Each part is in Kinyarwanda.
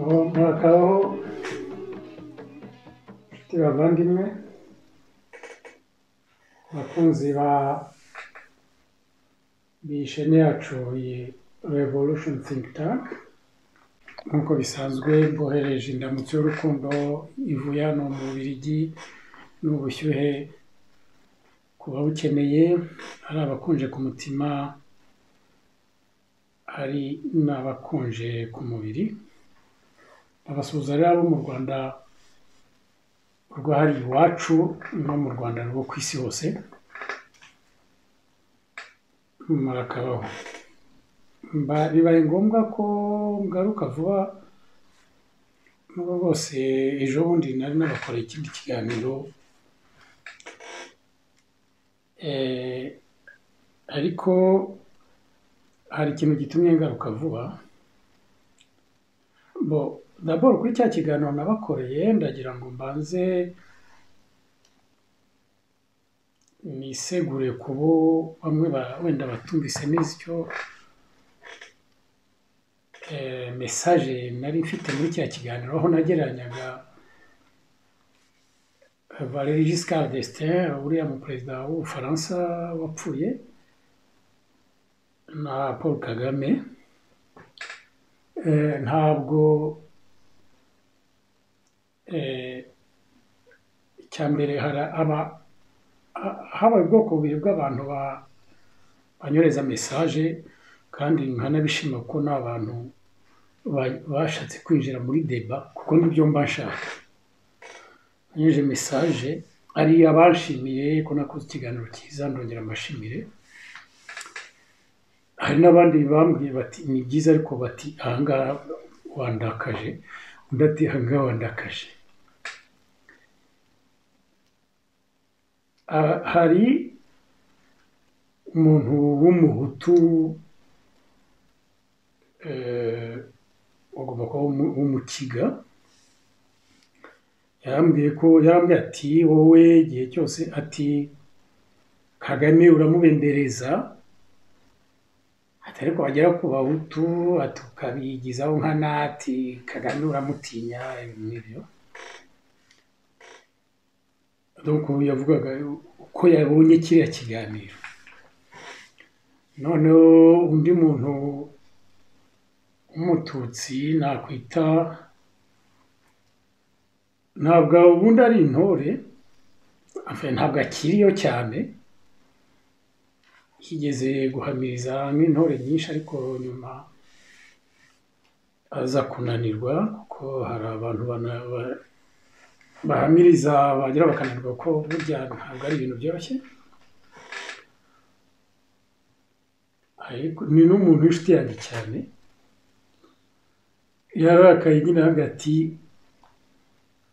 Murakabaho nshuti bavandimwe bakunzi b'isheni yacu iyi Revolution Think Tank, nk'uko bisanzwe mbohereje indamutso y'urukundo ivuye hano mu Bubiligi n'ubushyuhe ku babukeneye, ari abakonje ku mutima, hari n'abakonje ku mubiri. Abasuhuza rero abo mu Rwanda rwahari iwacu no mu Rwanda rwo ku isi hose, murakabaho. Bibaye ngombwa ko ngaruka vuba, nubwo rwose ejo bundi nari nabakoreye ikindi kiganiro, ariko hari ikintu gitumye ngaruka vuba. D'abord kuri cya kiganiro nabakoreye ndagira ngo mbanze nisegure ku bo bamwe wenda batumvise neza icyo message nari mfite muri cya kiganiro, aho nagereranyaga Valéry Giscard d'Estaing, uriya mu perezida w'Ubufaransa wapfuye, na Paul Kagame. Ntabwo icya mbere habaye ubwoko bubiri bw'abantu banyoreza message, kandi nkanabishima ko n'abantu bashatse kwinjira muri deba, kuko nibyo mba nshaka. Banyoheje message, ari abanshimiye ko nakoze ikiganiro cyiza, ndongera mbashimire. Hari n'abandi bambwiye bati ni byiza, ariko bati ahangaha wandakaje, undi ati ahangaha wandakaje. Hari umuntu w'umuhutu ugomba kuba w'umukiga, yarambwiye ati wowe igihe cyose ati Kagame uramubendereza, ati ariko wagera ku bahutu ati ukabigizaho nkana, ati Kagame uramutinya, ibintu nk'ibyo. Donc yavugaga uko yabonye kiriya kiganiro. Noneho undi muntu w'umututsi nakwita, ntabwo ubundi ari intore, ntabwo akiriyo cyane, yigeze guhamiriza nk'intore nyinshi, ariko nyuma aza kunanirwa, kuko hari abantu bahamiriza bagira bakananirwa, ko burya ntabwo ari ibintu byoroshye. Ariko ni n'umuntu w'inshuti yanjye cyane, yararakaye nyine hagati,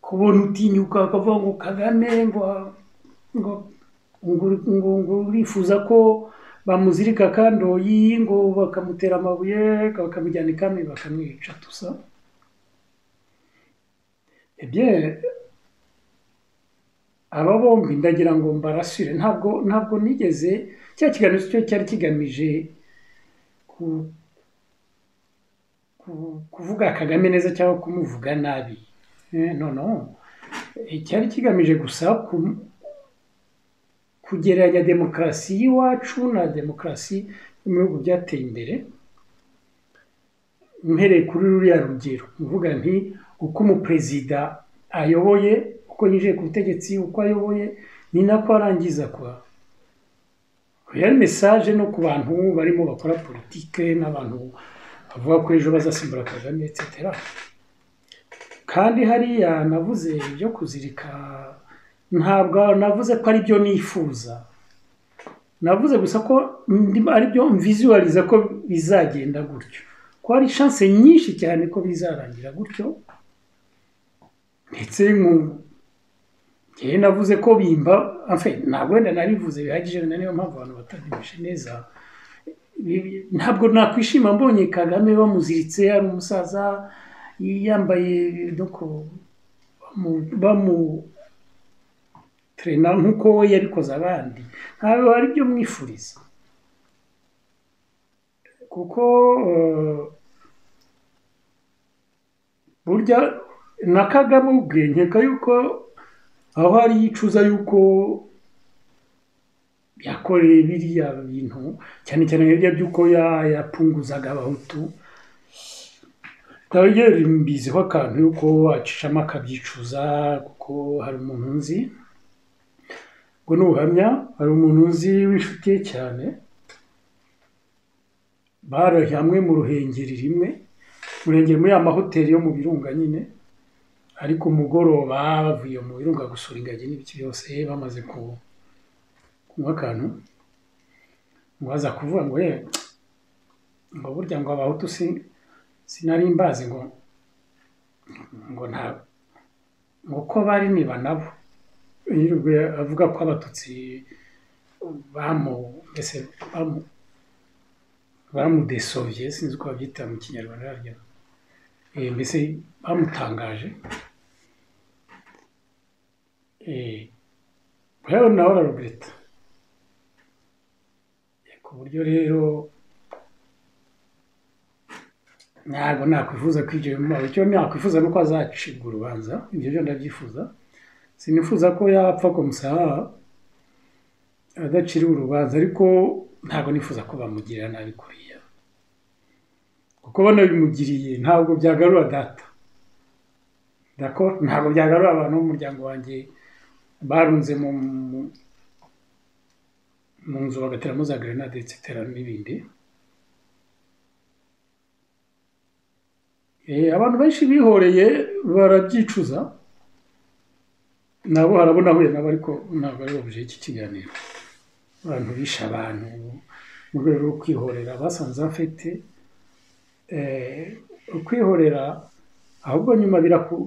kubona utinyuka akavuga ngo Kagame ngo urifuza ko bamuzirika kandoyi, ngo bakamutera amabuye bakamujyana ikami bakamwica tusa. Aba bombi ndagira ngo mbarasire, ntabwo nigeze, cya kiganiro cyo cyari kigamije kuvuga Kagame neza cyangwa kumuvuga nabi, no, cyari kigamije gusa kugereranya demokarasi y'iwacu na demokarasi yo mu bihugu byateye imbere, mpereye kuri ruriya rugero, mvuga nti uko umuperezida ayoboye, uko yinjiye ku butegetsi, uko ayoboye ni nako arangiza. Yari message no ku bantu barimo bakora politike, n'abantu bavuga ko ejo bazasimbura Kagame etc. Kandi hariya navuze ibyo kuzirika, ntabwo navuze ko ari byo nifuza, navuze gusa ko ari byo mvisualiza ko bizagenda gutyo, ko hari chance nyinshi cyane ko bizarangira gutyo. Ndetse njyewe navuze ko bimba, ntabwo wenda narivuze bihagije, niyo mpamvu abantu batabyumvishe neza. Ntabwo nakwishima mbonye Kagame bamuziritse, ari umusaza yambaye bamutrena nk'uko we yabikoze abandi. Ntabwo ari byo mwifuriza, kuko burya na Kagame ubwe nkeka yuko aho hari yicuza yuko yakoreye biriya bintu cyane cyane hirya by'uko yapunguzaga abahutu tabigera imbiziho akantu yuko acishamo akabyicuza kuko hari umuntu nzi ngo n'ubuhamya hari umuntu nzi w'inshuti ye cyane bari hamwe mu ruhengeri rimwe urengera muri ya mahoteli yo mu birunga nyine ariko umugoroba bavuye mu birunga gusura ingagi n'ibiki byose bamaze kunywa akantu ngo aza kuvuga ngo ngo burya ngo abahutu sinari mbazi ngo nta ngo ko bari niba nabo yirirwe avuga ko abatutsi mbese bamudesovye sinzi uko babyita mu kinyarwanda harya mbese bamutangaje rero nawe ararugreta ku buryo rero ntabwo nakwifuza ko ibyo bimubaho icyo nakwifuza nuko azacibwa urubanza ibyo byo ndabyifuza sinifuza ko yapfa kumusaha adaciriwe urubanza ariko ntabwo nifuza ko bamugirira nabi kuriya kuko banabimugiriye ntabwo byagarura data ntabwo byagarura abantu b'umuryango wanjye barunze mu nzu bagateramo za grenade etc n'ibindi abantu benshi bihoreye barabyicuza nabo harabona ahuye nabo ariko ntabwo ari obuje iki kiganiro abantu bisha abantu mu rwego rwo kwihorera basanze bafite kwihorera ahubwo nyuma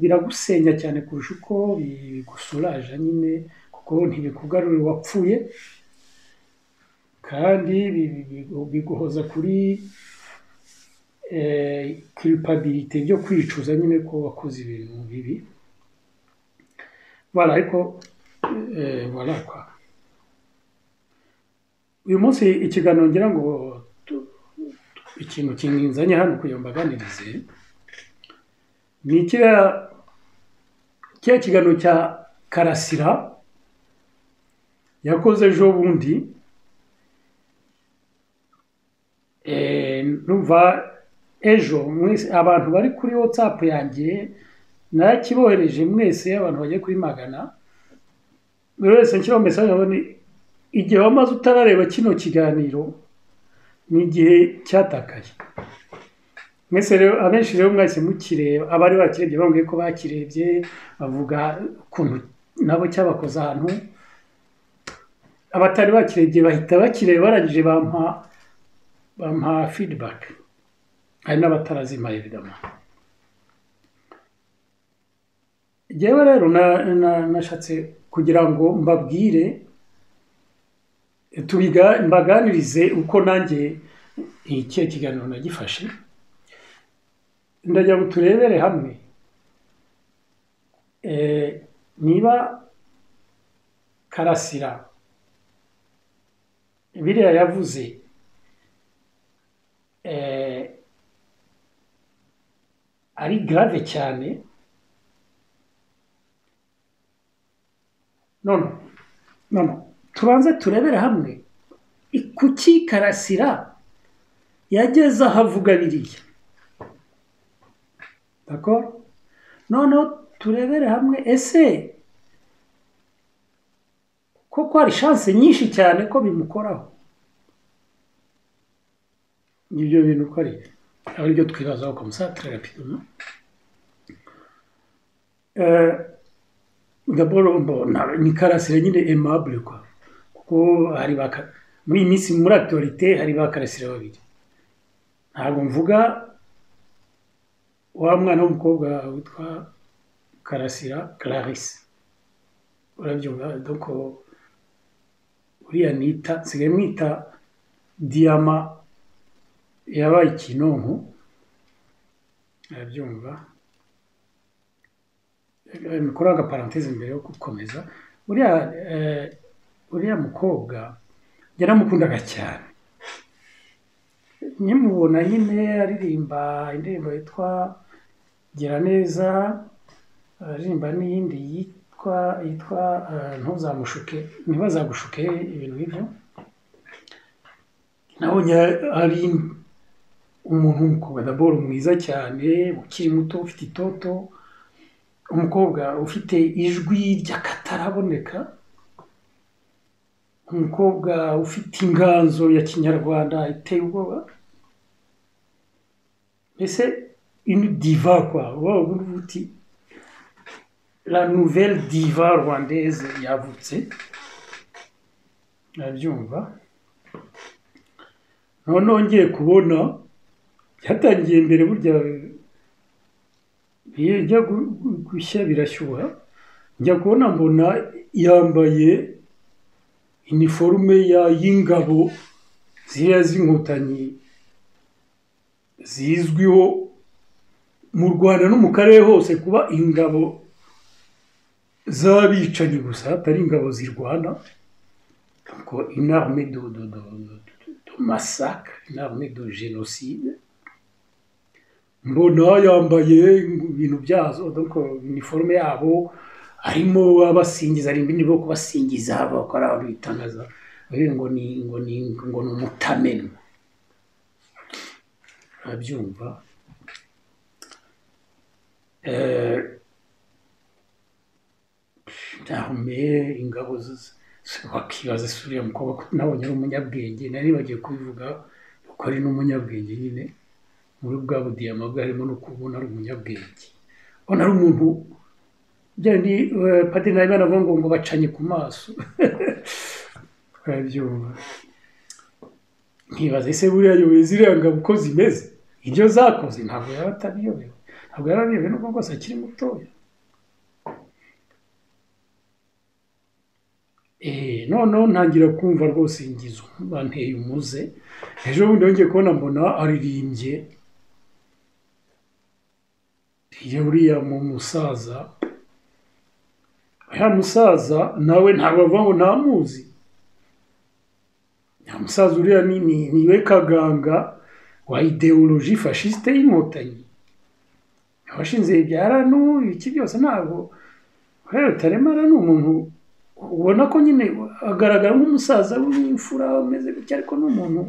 biragusenya cyane kurusha uko bigusuraje nyine kuko ntibikugarurira uwapfuye kandi biguhoza kuri culpabilité byo kwicuza nyine ko wakoze ibintu bibi voilà ariko voilà quoi uyu munsi ikiganiro ngira ngo ikintu kinzanye hano kugira mbaganirize ni kiriya kiganiro cya Karasira yakoze ejo bundi numva ejo mwese abantu bari kuri WhatsApp yanjye narakibohereje mwese abantu bagiye kuri magana buri wese nshyiraho message abone igihe wamaze utarareba kino kiganiro ni igihe cyatakaye mwese rero abenshi rero mwese mukireba abari bakirebye bambwiye ko bakirebye bavuga ukuntu nabo cyabakoze ahantu abatari bakirebye bahita bakireba barangije bampa feedback hari n'abatarazima evidama jewe rero nashatse kugira ngo mbabwire mbaganirize uko nanjye iki kiganiro nagifashe ndagira ngo turebere hamwe niba Karasira biriya yavuze ari grave cyane none tubanze turebere hamwe kuki Karasira yageze aho avuga biriya d'accord none turebere hamwe ese koko hari chance nyinshi cyane ko bimukoraho ibyo bintu ko ari byo twibazaho comme ça très rapidement d'abord ni Karasira nyine aimable quoi kuko hari muri iyi minsi muri actualité hari ba Karasira babiri ntabwo mvuga wa mwana w'umukobwa witwa Karasira Clarisse urabyumva donc uriya nita nsigaye mwita Diama yabaye ikinonko arabyumva mikora agaparanteze mbere yo gukomeza uriya mukobwa yaramukundaga cyane nyimubona nyine aririmba indirimbo yitwa gira neza aririmba n'iyindi yitwa ntuzamushuke ntibazagushuke ibintu nk'ibyo nabonye ari umuntu w'umukobwa d'abord mwiza cyane ukiri muto ufite itoto umukobwa ufite ijwi ry'akataraboneka umukobwa ufite inganzo ya kinyarwanda iteye ubwoba mbese une diva quoi wowe uti la nouvelle diva rwandaise yavutse nabyumva noneho ngiye kubona byatangiye mbere burya bijya gushya birashyuha njya kubona mbona yambaye iniforume y'ingabo ziriya z'inkotanyi zizwiho mu Rwanda no mu karere hose kuba ingabo z'abicanyi gusa atari ingabo zirwana une armée de massacre une armée de génocide mbona yambaye ibintu byazo donc uniforme yabo harimo abasingiza ari ibindi bwo kubasingiza bakora bitangaza ngo ni umutamenwa abyumva ingabo wakibaza suriya mukobwa nabonye ari umunyabwenge nari bagiye kubivuga kuko ari n'umunyabwenge nyine muri bwa budiyama bwe harimo no kubona ari umunyabwenge ubona ari umuntu byandi padiri nawe banavuga ngo bacanye ku maso twabyumva nkibaza ese buriya yoboye ziriya ngabo uko zimeze ibyo zakoze ntabwo yaba atabiyobewe ntabwo yaba abiyobewe n'ubwo rwose akiri mutoya noneho ntangira kumva rwose ingizo banteye umuze ejo bundi yongeye kubona mbona aririmbye uriya mu musaza uriya musaza nawe ntabwo avuga ngo ntamuzi nta musaza uriya niwe kaganga wa ideologie fasciste y'inkotanyi abashinze ibyara iki byose ntabwo Rutaremara ni umuntu ubona ko nyine agaragara nk'umusaza w'imfura umeze gutya ariko ni umuntu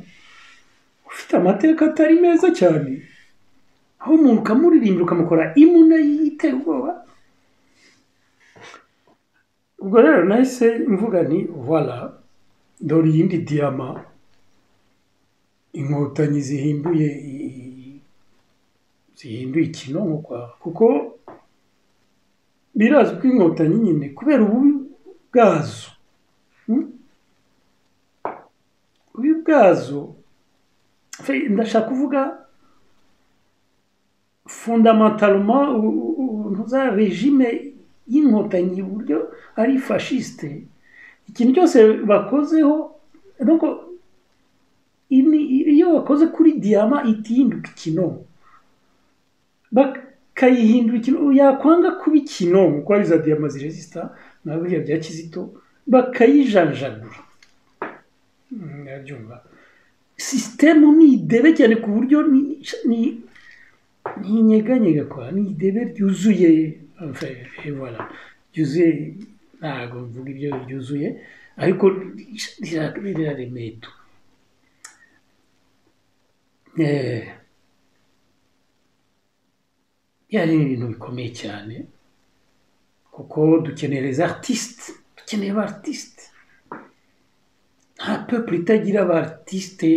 ufite amateka atari meza cyane aho umuntu ukamuririmbira ukamukora imuna yiteye ubwoba ubwo rero nahise mvuga nti voilà dore iyindi diyama inkotanyi zihinduye ikinonko kuko birazwi ko inkotanyi nyine kubera ububi bwazo ndashaka kuvuga fondamentalement ntuza regime y'inkotanyi uburyo ari fasciste ikintu cyose bakozeho donc iyo bakoze kuri diyama itihinduka ikinomo bakayihindura ikintu yakwanga kuba ikinomo kuko ari za diyama ziresista na buriya bya Kizito bakayijanjagura yabyumva sisitemu ni idebe cyane ku buryo ntinyeganyega kwa ni idebe ryuzuye voilà ryuzuye ntabwo mvuga ibyo ryuzuye ariko riraremeto byari ibintu bikomeye cyane kuko dukeneye les artistes dukeneye abartiste nta peuple itagira abartiste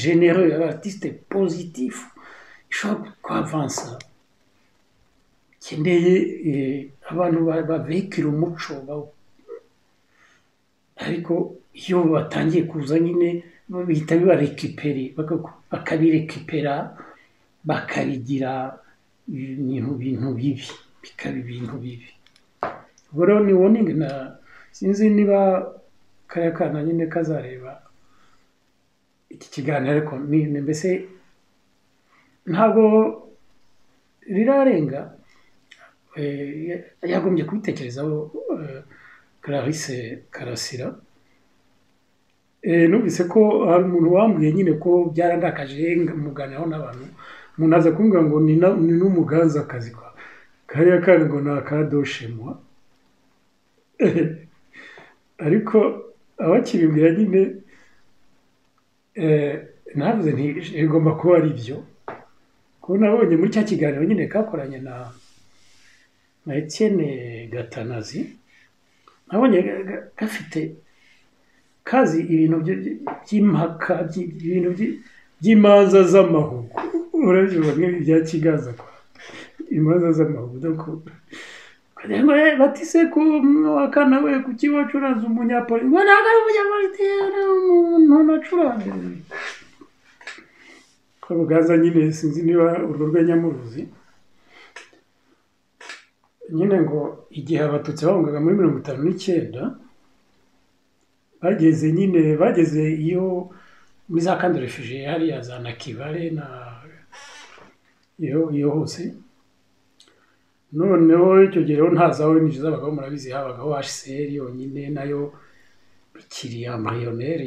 généreux abartiste positif ishobora kwavansa keneye abantu bavekira umuco ariko iyo batangiye kuza nyine bihita bibarekipere bakabirekipera bakabigira ibintu bibi bikaba ibintu bibi ubwo rero ni warning na sinzi niba kariya kana nyine kazareba iki kiganiro ariko mbese ntabwo rirarenga yagombye kubitekerezaho Clarisse Karasira numvise ko hari umuntu wambwiye nyine ko byarandakaje muganiraho n'abantu umuntu aza kumbwira ngo ni n'umuganza akazi kwa kariya kandi ngo ni akadoshemwa ariko abakibimbwira nyine navuze nti igomba kuba ari byo kuko nabonye muri cya kiganiro nyine kakoranye na Etienne Gatanazi nabonye gafite kazi ibintu by'impaka ibintu by'imanza z'amahugu urabyumva nk'ibya kigaza kwa imanza z'amahugu donc ngo batise ku wakana we kuki wacuraza umunyapoli ngo ntabwo ari umunyapolitiki umuntu nacuraza ko bugaza nyine sinzi niba urwo rw'Nyamuruzi nyine ngo igihe abatutsi bahungaga muri 59 bageze iyo muri za kandi refugiye hariya za Nakivale na iyo hose noneho icyo gihe rero ntazawe nijiza abagabo murabizi habagaho HCR yonyine nayo ikiri embryonnaire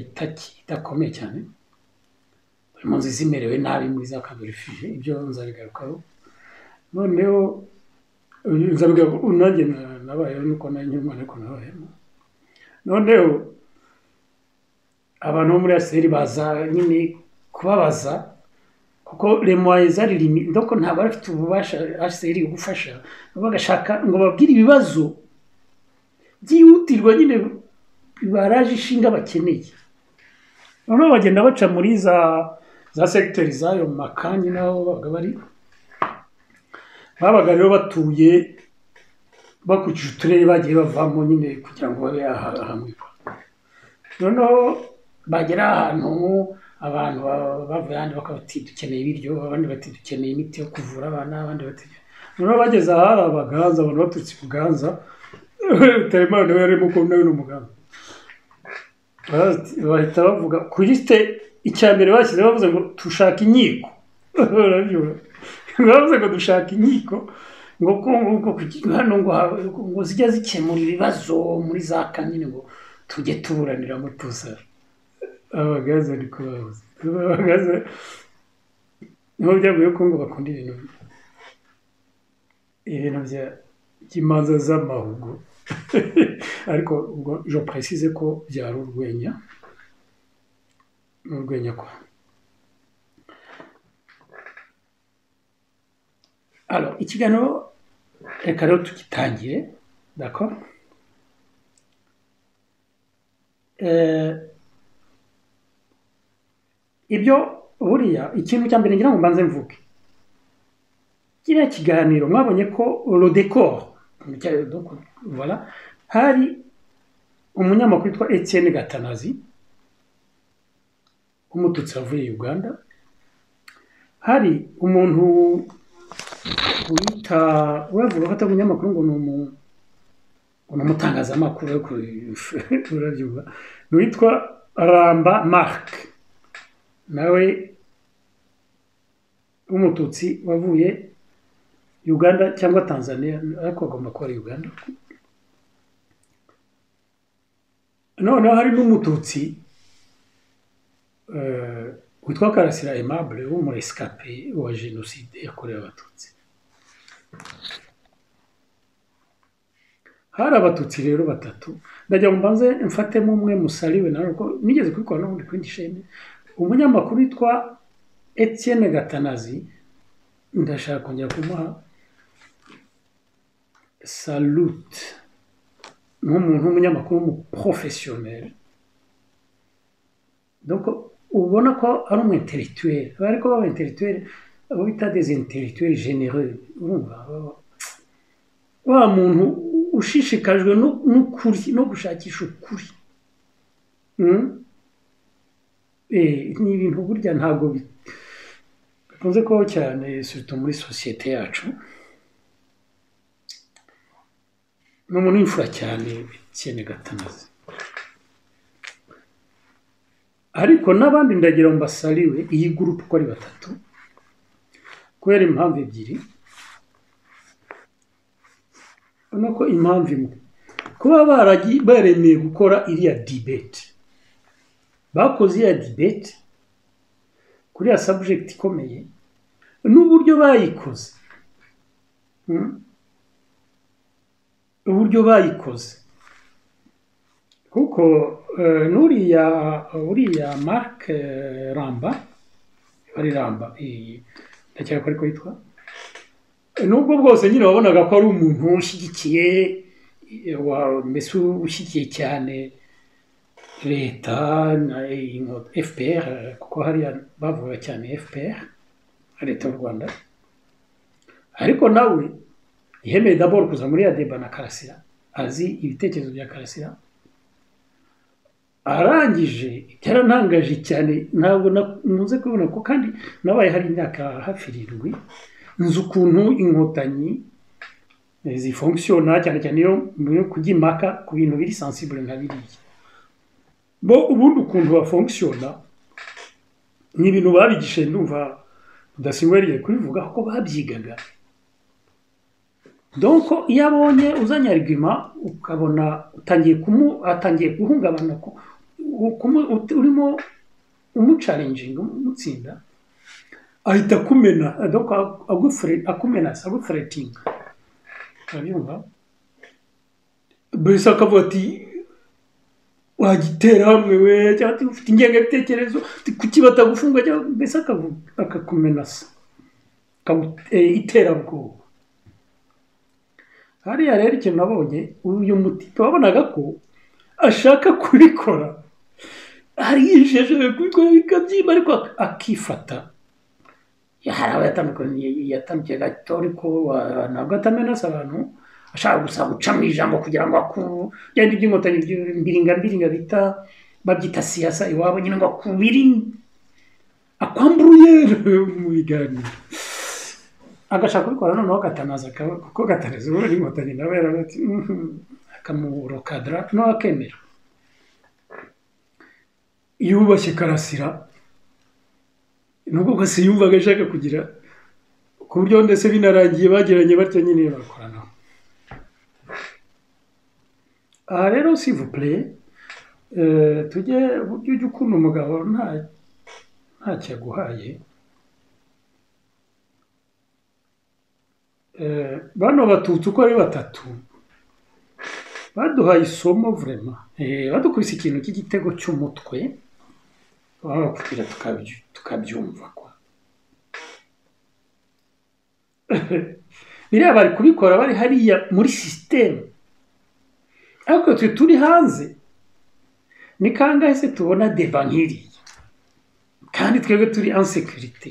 itakomeye cyane impunzi zimerewe nabi muri za kandi refugiye ibyo nzabigarukaho noneho nzabigaruka unanjye nabayeho nuko nanjye umwana ariko nabayemo noneho abantu bo muri HCR baza nyine kubabaza kuko les moyens ari limite donc ntabwo bafite ububasha HCR gufasha bagashaka ngo babwire ibibazo byihutirwa nyine baraje ishinga bakeneye noneho bagenda baca muri za secteur zayo makanyi naho babaga rero batuye bakurikije uturere bagiye bavamo nyine kugira ngo babe hamwe noneho bagera ahantu abantu bavuye ahandi bakabati dukeneye ibiryo abandi bati dukeneye imiti yo kuvura abana abandi bati noneho bageze ahari abaganza abantu baturutse Buganza Tarimana nawe yarimo ko nawe n'umuganza bahita bavuga kuri liste icya mbere bashyize bavuze ngo tushaka inkiko bavuze ngo dushaka inkiko ngo hano ngo zijya zikemura ibibazo muri za kanyine ngo tujye tuburanira mu tuza abagaza ariko bavuze abagaza niho byaguye ko ngo bakunda ibintu by'imanza z'amahugu ariko ubwo je précise ko byari urwenya kwa alors ikiganiro reka rero tugitangire d'accord ibyo buriya ikintu cya mbere ngira ngo mbanze mvuge kiriya kiganiro mwabonye ko le décor donc voilà hari umunyamakuru witwa Etienne Gatanazi umututsi wavuye Uganda hari umuntu wita wavuga ko atari umunyamakuru ngo ni umutangazamakuru yo kurabyuba witwa Ramba Mark nawe umututsi wavuye Uganda cyangwa Tanzania ariko agomba kuba ari Uganda noneho hari n'umututsi witwa Karasira Aimable w'umurescape wa jenoside yakorewe abatutsi hari abatutsi rero batatu ndajya mbanze mfatemo umwe musaliwe nawe ko nigeze kubikora no muri kwindi sheme umunyamakuru witwa Etienne Gatanazi ndashaka kongera kumuha salute nk'umuntu w'umunyamakuru w'umuprofessionnel donc ubona ko ari umu intellectuel ariko baba intellectuel abo bita des intellectuels généreux urumva wa muntu ushishikajwe n'ukuri no gushakisha ukuri ni ibintu burya ntabwo bikunze kubaho cyane surtout muri societe yacu n'umuntu w'imfura cyane Etienne Gatanazi ariko n'abandi ndagira ngo mbasaliwe iyi groupe uko ari batatu kubera impamvu ebyiri nuko impamvu imwe kuba baremeye gukora iriya debate bakoze iriya debate kuri ya subject ikomeye n'uburyo bayikoze. Uburyo bayikoze kuko uriya Marc Ramba ari Ramba ndakeka ko ariko yitwa, nubwo bwose nyine wabonaga ko ari umuntu ushyigikiye mbese ushyigikiye cyane leta na FPR, kuko hariya bavuga cyane FPR leta y'u Rwanda, ariko nawe yemeye d'abord kuza muri ya deba na Karasira, azi ibitekerezo bya Karasira, arangije byarantangaje cyane. Ntabwo ntuze kubona ko kandi nabaye hari imyaka hafi 7 nzi ukuntu inkotanyi zifunctiona cyane cyane yo kugimaka ku bintu biri sensible nka biriya. Bo ubundi ukuntu bafunctiona ni ibintu babigishe, ndumva udasingweriye kubivuga ko babyigaga. Donc iyo abonye uzanye argument ukabona atangiye guhungabana urimo umuchallenging umutsinda, ahita kumena, donc agufreting abyumva, bese akavuga ati wagitera hamwe we, cyangwa ufite ingengabitekerezo kuki batagufunga, cyangwa bese akakumenasa iterabwoba. Hariya rero ikintu nabonye, uyu mutipe wabonaga ko ashaka kubikora, hari yijeje kubikora bikabyimba, ariko akifata. Hari aba yatandukiye gato, ariko ntabwo atamenasa abantu, ashaka gusa guca mu ijambo kugira ngo akugende iby'inkotanyi mbiringa bita babyita siyasa iwabo nyine, ngo akwamburuye mu biganiro, agashaka kubikora noneho gatanaza kuko gataneze ubundi inkotanyi nawe yarabati akamurokadra no akemera. Yubashye Karasira nubwo bwose yumvaga ashaka kugira ku buryo ndetse binarangiye bagiranye batyo nyine bakoranaho. Aha rero s'il vous plaît, tujye ujye ukunda umugabo ntacyo yaguhaye. Bano batutsi uko ari batatu baduhaye isomo vraiment, badukubise ikintu cy'igitego cy'umutwe, bakubwira tukabyumva kwa biriya bari kubikora bari hariya muri system, ariko twe turi hanze ni kangahe se tubona deba nk'iriya, kandi twebwe turi en sécurité.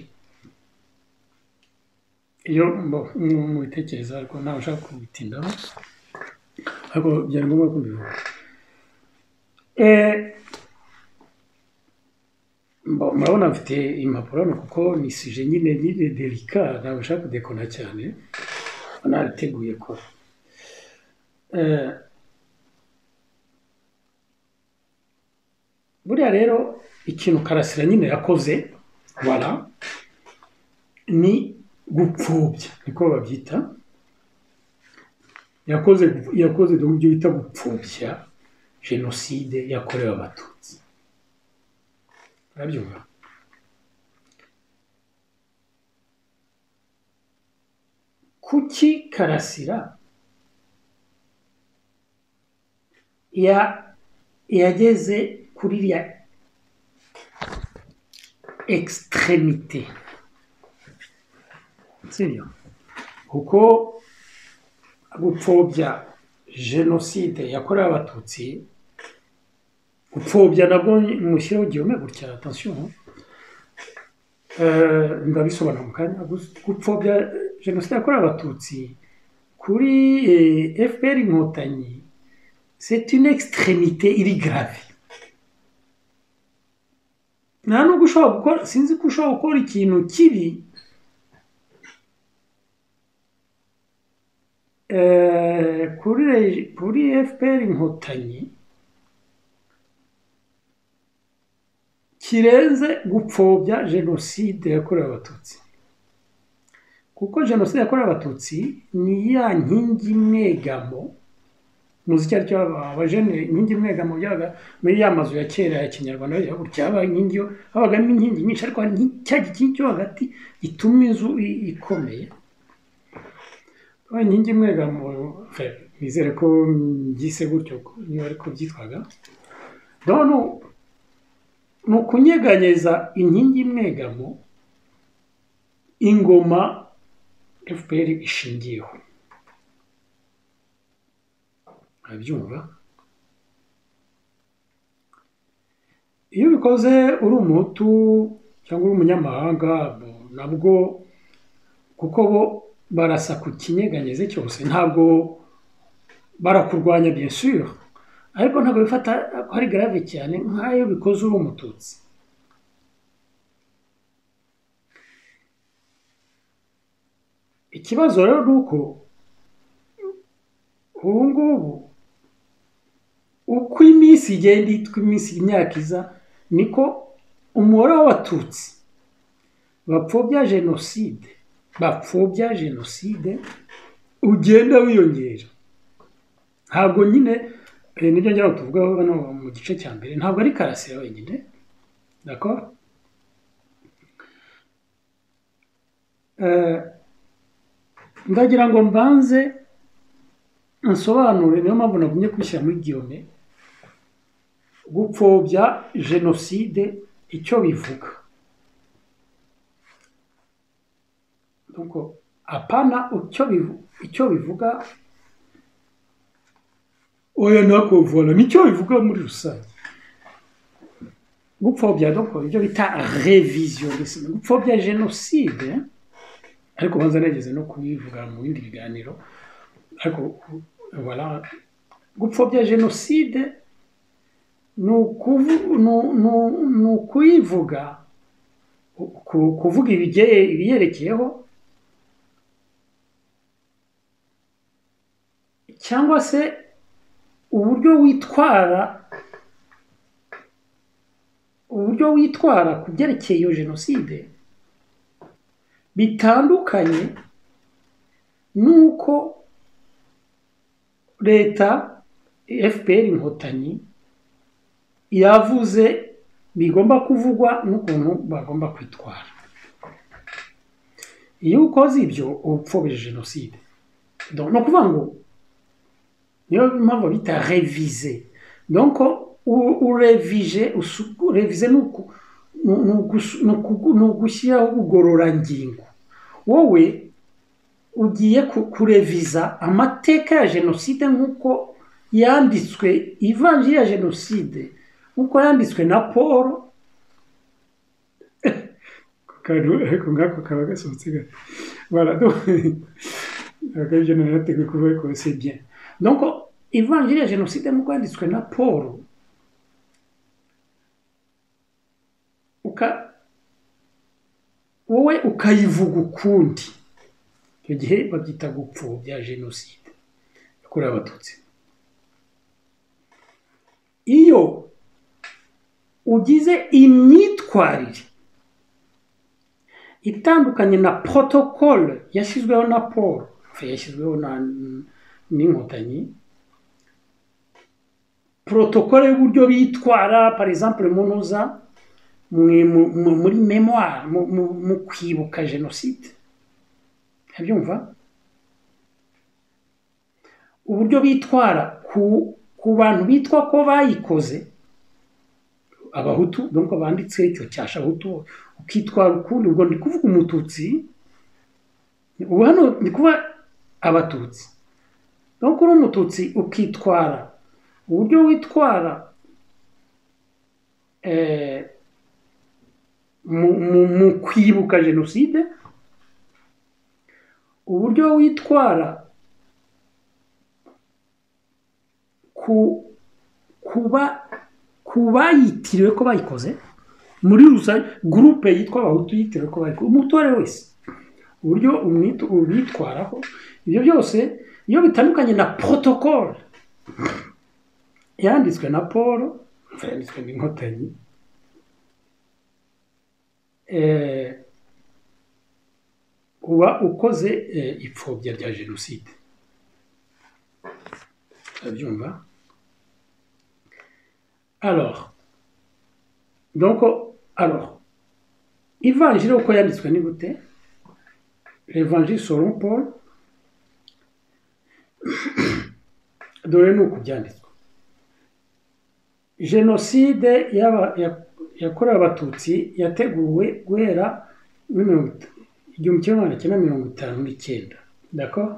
Iyo mu bitekerezo ariko nawe ushaka kubitindaho, ariko byari ngombwa kubivuga. Murabona mfite impapuro kuko ni sije nyine delicate, nawe ushaka kudekona cyane, nariteguye ko buriya rero ikintu Karasira nyine yakoze voilà ni gupfobya, niko babyita, yakoze ibyo bita gupfobya jenoside yakorewe abatutsi. Urabyumva? Kuki Karasira yageze kuri ya extremité, sibyo? Kuko gupfobya jenoside yakorewe abatutsi, gupfobya nabwo mushyiraho igihome gutya, attention, ndabisobanura mu kanya. Gupfobya jenoside yakorewe abatutsi kuri FPR inkotanyi, c'est une extrémité iri grave. Nta nubwo ushobora gukora, sinzi ko ushobora gukora ikintu kibi kuri FPR inkotanyi kirenze gupfobya jenoside yakorewe abatutsi. Kuko jenoside yakorewe abatutsi ni ya nkingi mwegamo muzi icyo ari cyo abajene inkingi mwegamo byabaga muri ya mazu ya kera ya kinyarwanda gutya habaga inkingi habagamo inkingi nyinshi ariko cya gikingi cyo hagati gituma inzu ikomeye inkingi mwegamo nizere ko byise gutyo niba ariko byitwaga none ni ukunyeganyeza inkingi mwegamo ingoma FPR ishingiyeho abyumva iyo bikoze uri umuhutu cyangwa uri umunyamahanga nabwo kuko bo barasa ku kinyeganyeze cyose ntabwo barakurwanya bien sûr ariko ntabwo bifata ari grave cyane nk'ayo bikoze uri umututsi ikibazo rero ni uko ubu ngubu uko iminsi igenda itwa iminsi imyaka iza niko umubare w'abatutsi bapfobya jenoside ugenda wiyongera ntabwo nyine nibyo ngira ngo tuvugaho hano mu gice cya mbere ntabwo ari Karasira wenyine d'accord ndagira ngo mbanze nsobanure niyo mpamvu nagumye kubishyira muri giyome gupfobya jenoside icyo bivuga apana icyo bivuga oya nako vola nicyo bivuga muri rusange gupfobya ibyo bita revisionisme gupfobya jenoside ariko banza nageze no kubivuga mu bindi biganiro ariko voilà gupfobya jenoside ni ukuyivuga kuvuga ibiyerekeyeho cyangwa se uburyo witwara ku byerekeye iyo jenoside bitandukanye nuko leta FPR inkotanyi yavuze bigomba kuvugwa n'ukuntu bagomba kwitwara iyo ukoze ibyo upfobije jenoside no kuvuga ngo niyo mpamvu bita reviser donc urevije ni ugushyiraho ubugororangingo wowe ugiye kureviza amateka ya jenoside nk'uko yanditswe ivanjiri ya jenoside nk'uko yanditswe na Paul ariko ngako kaba gasohotse gato voilà akabyo narateguye kuvuga ko c'est bien donc ivanjiri ya jenoside nk'uko yanditswe na Paul wowe ukayivuga ukundi icyo gihe babyita gupfobya jenoside yakorewe abatutsi iyo ugize imyitwarire itandukanye na protocole yashyizweho na Paul yashyizweho n'inkotanyi protocole y'uburyo bitwara par exemple munuza muri memoire mu kwibuka jenoside abyumva uburyo bitwara ku bantu bitwa ko bayikoze abahutu donc banditse icyo cyasha hutu ukitwara ukundi ubwo ndi kuvuga umututsi ubu hano ndi kuba abatutsi donc uri umututsi ukitwara uburyo witwara mu kwibuka jenoside uburyo witwara ku bayitiriwe ko bayikoze muri rusange gurupe yitwa abahutu yitiriwe ko bayikoze umutore wese uburyo ubitwaraho ibyo byose iyo bitandukanye na protocole yanditswe na Paul yanditswe n'inkotanyi uba ukoze ipfobya rya jenoside urabyumva. Alors ivanjiri uko yanditswe ni gute? L'évangile selon Paul, dore nuko byanditswe. Jenoside yakorewe abatutsi yateguwe guhera muri 1959. D'accord?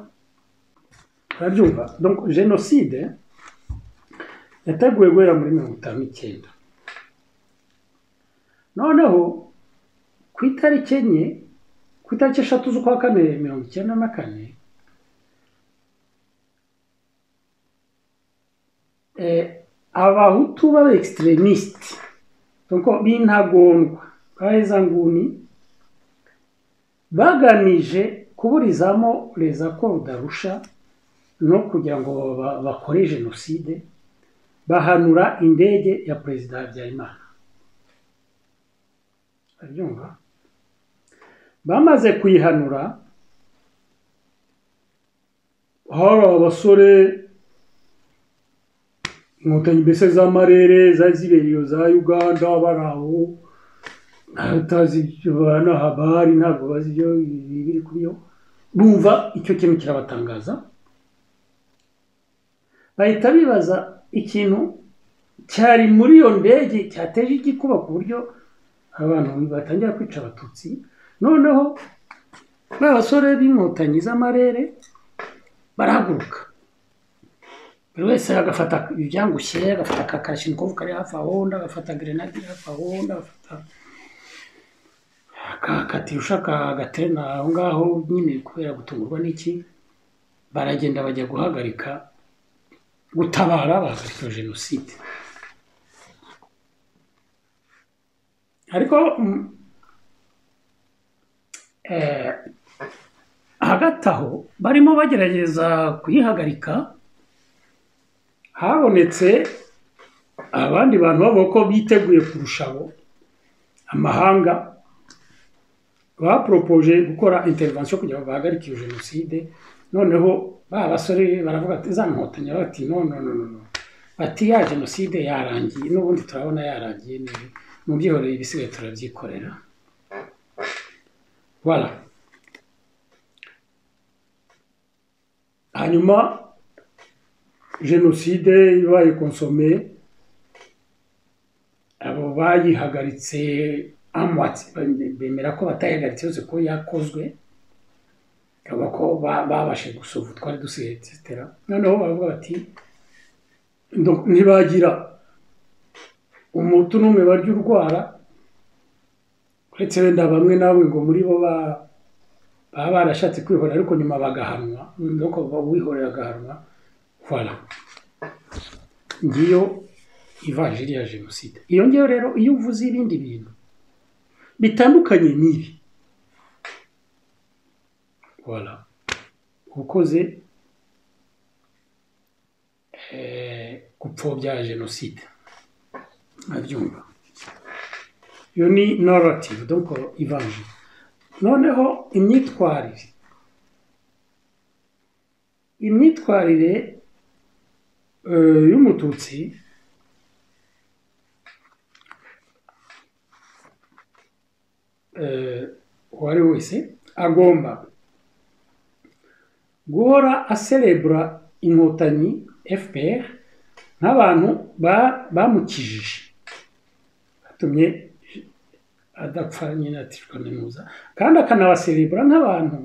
Urabyumva? Donc jenoside yateguwe guhera muri 1959. Noneho ku itariki 3 z'ukwa kane 1994 abahutu baba extremiste, donc b'intagondwa bahezanguni bagamije kuburizamo les accords d'Arusha no kugira ngo bakore jenoside, bahanura indege ya Perezida Habyarimana. Abyumva? Bamaze kuyihanura, hari abasore inkotanyi mbese z'amarere zazibereye za Uganda baraho atazi bana habari ntabwo bazi ibyo biri kuriyo, bumva icyo kintu kirabatangaza, bahita bibaza ikintu cyari muri iyo ndege cyateje igikuba ku buryo abantu batangira kwica abatutsi. Noneho abasore b'inkotanyi z'amarere barahaguruka, buri wese agafata ibyangushye, agafata akakashinikovu kari hafi aho, agafata grenade hafi aho, agafata akatirusha agaterena aho ngaho nyine kubera gutungurwa n'iki. Baragenda bajya gutabara bahagarika jenoside. Ariko hagati aho barimo bagerageza kuyihagarika, habonetse abandi bantu bavuga ko biteguye kurusha abo amahanga, baporopoje gukora intervention kugira ngo bahagarike iyo jenoside. Noneho basore baravuga ati za nkotanyi bati no bati ya jenoside yarangiye, n'ubundi turabona yarangiye, mu byihoreye ibisigaye turabyikorera. Voilà. Hanyuma jenoside ibaye konsome, abo bayihagaritse amwatsi bemera ko batayihagaritse yose ko yakozwe, kaba ko babashe gusova twari dusigaye etc. Noneho baravuga bati ntibagira umutu n'umwe barya urwara, uretse wenda bamwe nawe ngo muri bo baba barashatse kwihorera ariko nyuma bagahanwa, nuko wihorera agahanwa. Voilà. Ngiyo ivanjiri ya jenoside. Iyo ngiyo rero iyo uvuze ibindi bintu bitandukanye n'ibi, voilà, ukoze gupfobya jenoside. Abyumva? Iyo ni narrative, donc ivanjiri. Noneho imyitwarire y'umututsi uwari wese agomba guhora aserebura inkotanyi FPR nk'abantu bamukijije, batumye adapfa nyine aticwa n'intuza, kandi akanabaserebura nk'abantu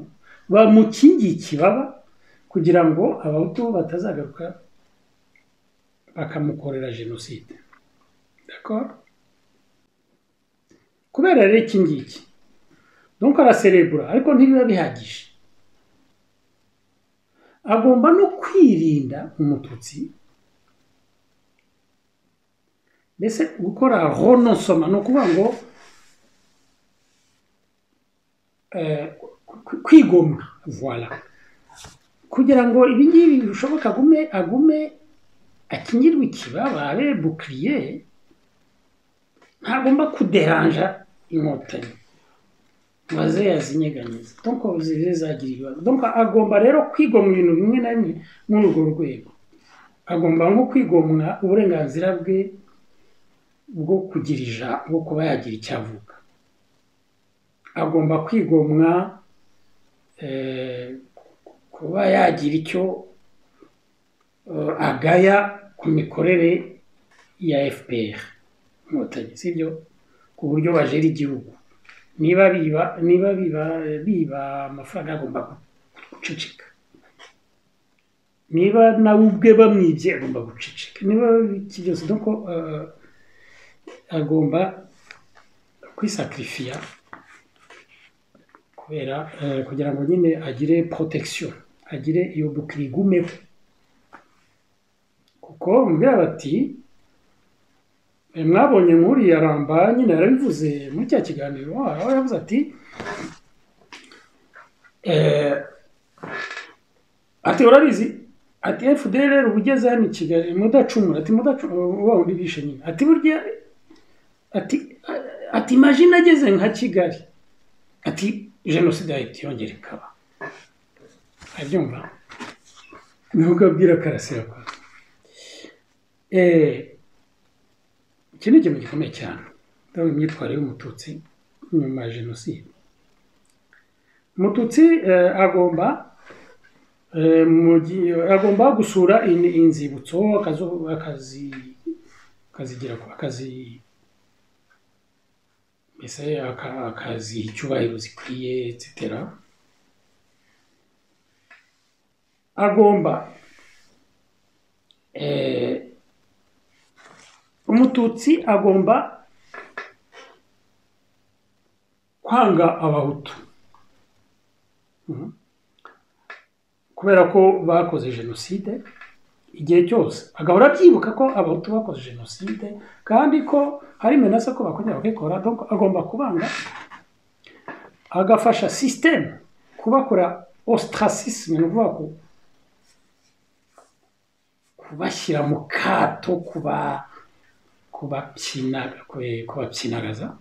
bamukingiye ikibaba kugira ngo abahutu batazagaruka bakamukorera jenoside. D'accord? Kubera rero iki ngiki, donc araserebura ariko ntibiba bihagije, agomba no kwirinda umututsi, mbese gukora renoncement, no kuvuga ngo kwigomwa, voilà, kugira ngo ibi ngibi bishoboka agume akingirwa ikibaba, abe bouclier, ntagomba kuderanja inkotanyi maze yazinyeganyeza, donc zizagira ibibazo. Donc agomba rero kwigomwa ibintu bimwe na bimwe muri urwo rwego. agomba nko kwigomwa uburenganzira bwe bwo kugira bwo kuba yagira icyo avuga, agomba kwigomwa kuba yagira icyo agaya ku mikorere ya FPR inkotanyi, sibyo, ku buryo bajera igihugu. niba biba amafaranga agomba guceceka, niba nawe ubwe bamwibye agomba guceceka, niba iki byose nuko agomba kwisakrifiya kubera kugira ngo nyine agire protection, agire iyo bukiri igumeho. Kuko mbwira bati mwabonye nk'uriya Ramba nyine yarabivuze muri cya kiganiro, aho yavuze ati urabizi ati FDLR ubugeze hano i Kigali mudacumura, ati mudacumura wundi bishe nyine, ati burya ati imagine ageze nka Kigali, ati jenoside yahita yongera ikaba. Abyumva nubwo abwira Karasira kwa iki ni ikintu gikomeye cyane, ndaho imyitwarire y'umututsi nyuma ya jenoside. Umututsi agomba gusura inzibutso, akazi icyubahiro zikwiye etc. Umututsi agomba kwanga abahutu kubera ko bakoze jenoside igihe cyose, agahora abyibuka ko abahutu bakoze jenoside kandi ko hari menasa ko bakongera bakikora. Donc agomba kubanga, agafasha système kubakora ostracisme, ni ukuvuga ko kubashyira mu kato, kubapyinagaza,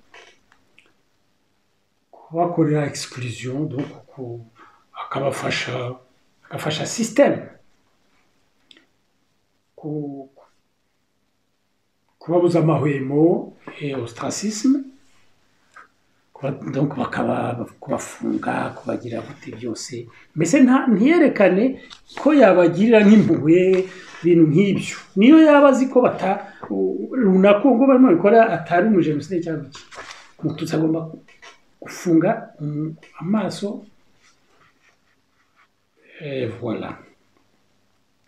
kubakorera exclusion, donc agafasha système kubabuza amahwemo et ostracisme, donc kubafunga, kubagira gute byose, mbese ntiyerekane ko yabagirira nk'impuhwe, ibintu nk'ibyo. Niyo yaba azi ko runaka ngo barimo bikora atari mu jenoside cyangwa iki, umututsi agomba gufunga amaso, voilà,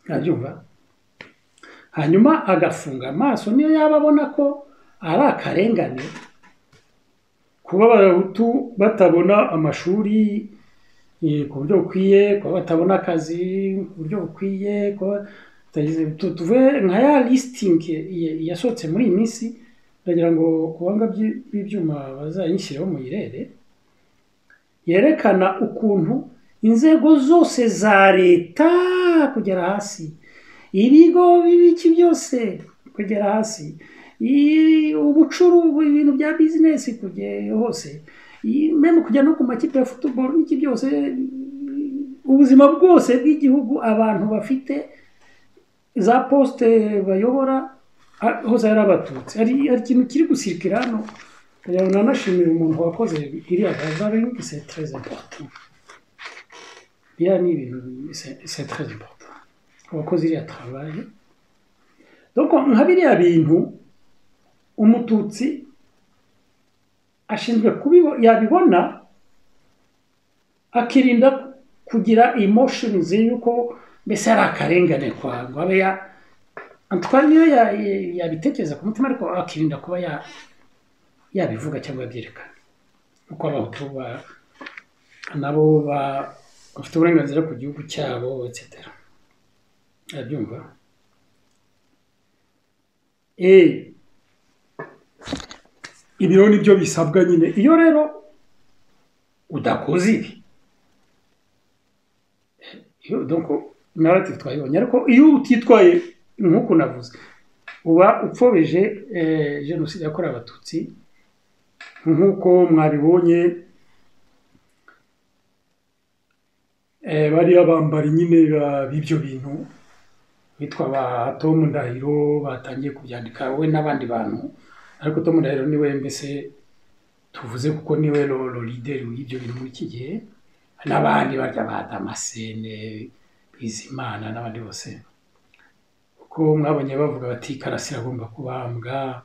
abyumva. Hanyuma agafunga amaso niyo yaba abona ko ari akarengane kuba abahutu batabona amashuri ku buryo bukwiye, kuba batabona akazi ku buryo bukwiye, tuve nka ya listing yasohotse muri iyi minsi, ndagira ngo kubanga by'ibyuma bazayishyireho mu irere, yerekana ukuntu inzego zose za leta kugera hasi, ibigo bibiki byose kugera hasi, ubucuruzi, ibintu bya business kugera hose, meme kujya no ku makipe ya football n'iki byose, ubuzima bwose bw'igihugu, abantu bafite za poste bayobora hose ari abatutsi. Hari ikintu kiri gusirikira hano, nanashimira umuntu wakoze iriya gathering, c'est très important. Iriya ni ibintu, c'est très important, wakoze iriya travail. Donc nka biriya bintu umututsi ashinzwe yabibona, akirinda kugira emotions yuko mbese ari akarengane kwa ngo abe antwara niyo yabitekereza ku mutima, ariko akirinda kuba yabivuga cyangwa yabyerekana uko abahutu nabo bafite uburenganzira ku gihugu cyabo etc. Abyumva. Ibiro nibyo bisabwa nyine. Iyo rero udakoze ibi, donc narrative twayibonye, ariko iyo utitwaye nk'uko navuze, uba upfobeje jenoside yakorewe abatutsi. Nk'uko mwabibonye bari abambari nyine b'ibyo bintu witwa ba Tom Ndahiro batangiye kubyandika we n'abandi bantu ariko Tom Ndahiro niwe mbese tuvuze kuko niwe lo leader w'ibyo bintu muri iki gihe n'abandi barya ba Damascene Bizimana n'abandi bose ko mwabonye bavuga bati Karasira agomba kubambwa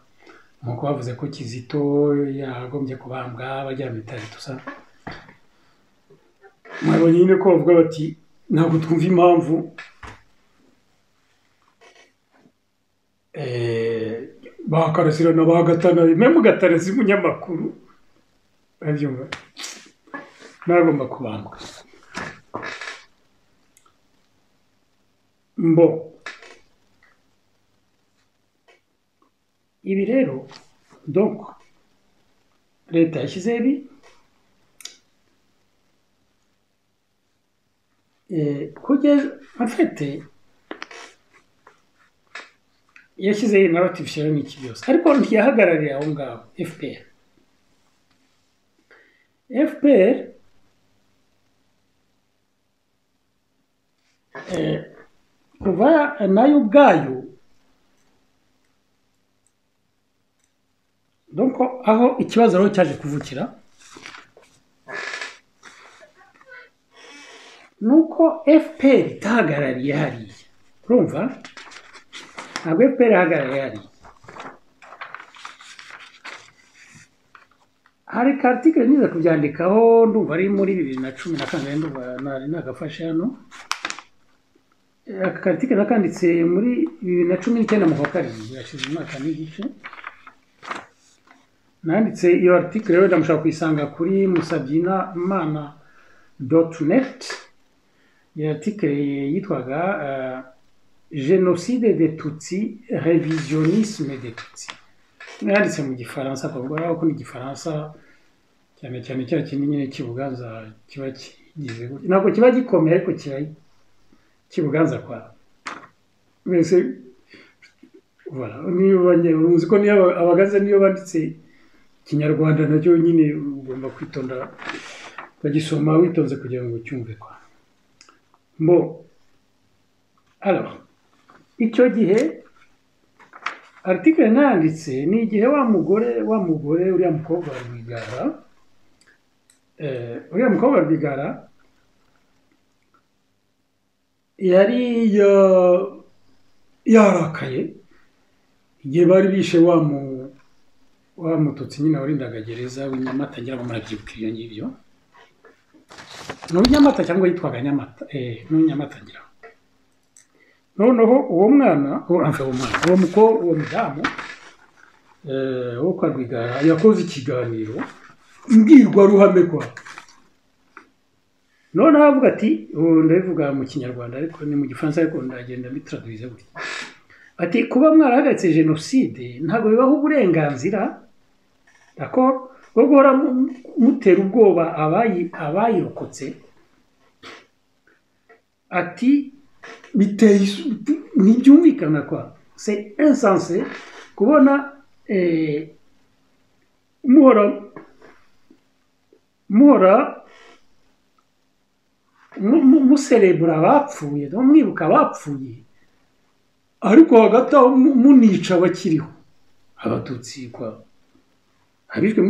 nkuko bavuze ko Kizito yagombye kubambwa bajya mitari tusa mwabonye nyine ko bavuga bati ntabwo twumva impamvu ba Karasira na ba Gatana meme Gatare umunyamakuru abyumva nagomba kubambwa mbo ibi rero donc leta yashyize ibi kugeza afite yashyize narrative share n'iki byose ariko ntiyahagarariye aho ngaho FPR kuva nayo ubwayo donc aho ikibazo rero cyaje kuvukira nuko FPR itahagarariye hariya urumva ntabwo FPR ihagarariye hariya hari article niza kubyandikaho ndumva ari muri 2014 ndumva nari nagafashe hano aka article nakanditse muri 2019 mu kwa karindwi yashize umwaka n'igice nanditse iyo article rero ndamushaka kuyisanga kuri musabyinamana.net iyo article yitwaga Génocide des Tutsis, révisionnisme des Tutsis. Nanditse mu gifaransa kuvuga ko ni gifaransa cyane cyane cya kinini nyine kibuganza kiba kigize ntabwo kiba gikomeye ariko kiba kibuganza kwa mbese voilà uzi ko niyo abagaze niyo banditse Kinyarwanda nacyo nyine ugomba kwitonda bagisoma witonze kugira ngo cyumve kwa mbo alors icyo gihe article nanditse ni igihe wa mugore uriya mukobwa wa Rwigara yari yarakaye igihe bari bishe wa mututsi nyine warindaga gereza w'inyamata ngira ngo murabyibuka iyo ngibyo n'unyamata cyangwa yitwaga nyamata n'unyamata ngira noneho uwo mudamu wo kwa Rwigara yakoze ikiganiro mbwirwaruhame kwa noneho avuga ati ndabivuga mu Kinyarwanda ariko ni mu Gifaransa ariko ndagenda mbitraduize buri ati kuba mwarahagaritse jenoside ntabwo bibaho uburenganzira d'accord bwo guhora mutera ubwoba abayirokotse ati biteye ntibyumvikana kwa c'est insensé kubona muserebura abapfuye mwibuka abapfuye ariko hagati aho munica abakiriho abatutsi kwa abishwe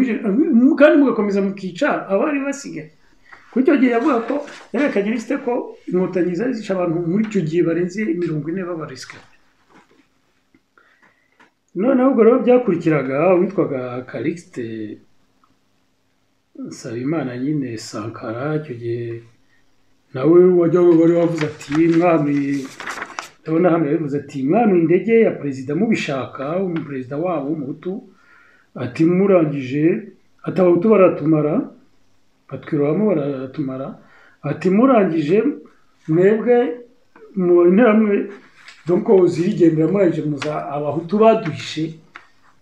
kandi mugakomeza mukica abari basigaye kuri icyo gihe yavuga ko yerekanye lisite ko inkotanyi zari zica abantu muri icyo gihe barenze 40 babarisika noneho ubwo rero byakurikiraga witwaga Calixte Nsabimana nyine Sankara icyo gihe nawe wajyawe bari wavuze ati mwami ndabona hano yavuze ati mwami indege ya perezida mubishaka umuperezida wabo w'umuhutu ati murangije atabahutu baratumara batwirwamo baratumara ati murangije mwebwe mu intambwe donc zirigendera mwaje muza abahutu baduhishe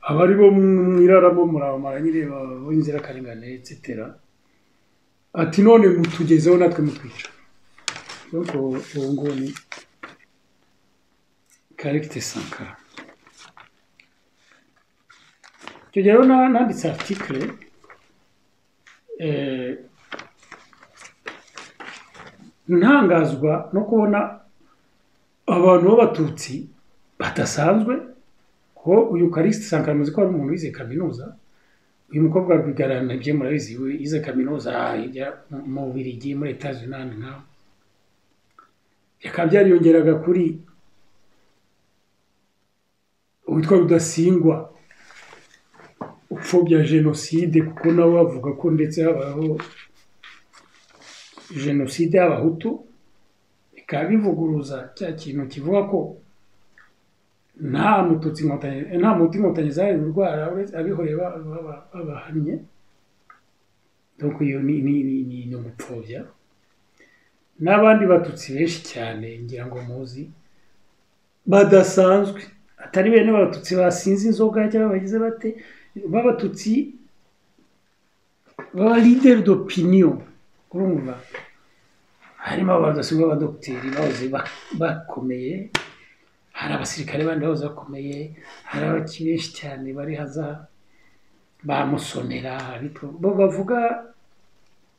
abari bo mwiraramo muramara nyireba inzira karengane etc ati none mutugezeho natwe mutwica donc uwo ngo ni Calixte Sankara icyo gihe nanditse article ntangazwa no kubona abantu b'abatutsi badasanzwe ko uyu Callixte Sankara muzi ko ari umuntu wize kaminuza uyu mukobwa bigarana ibyo murabizi yize kaminuza mu Bubiligi muri Etats-Unis n'ahandi nk'aho yakaba byariyongeraga kuri uwitwa Rudasingwa upfobya jenoside kuko nawe bavuga ko ndetse habaho jenoside y'abahutu bikaba bivuguruza cya kintu kivuga ko nta mututsi inkotanyi zari urwara abihoreye babahannye donc iyo ni umupfobya n'abandi batutsi benshi cyane ngira ngo muzi badasanzwe atari bene abatutsi basinze inzoga cyangwa bagize bate b'abatutsi baba leader d'opinion urumva harimo abadasigwa abadokiteri bahoze bakomeye hari abasirikare bandi bahoze bakomeye hari abaki benshi cyane bari haza bamusonera bavuga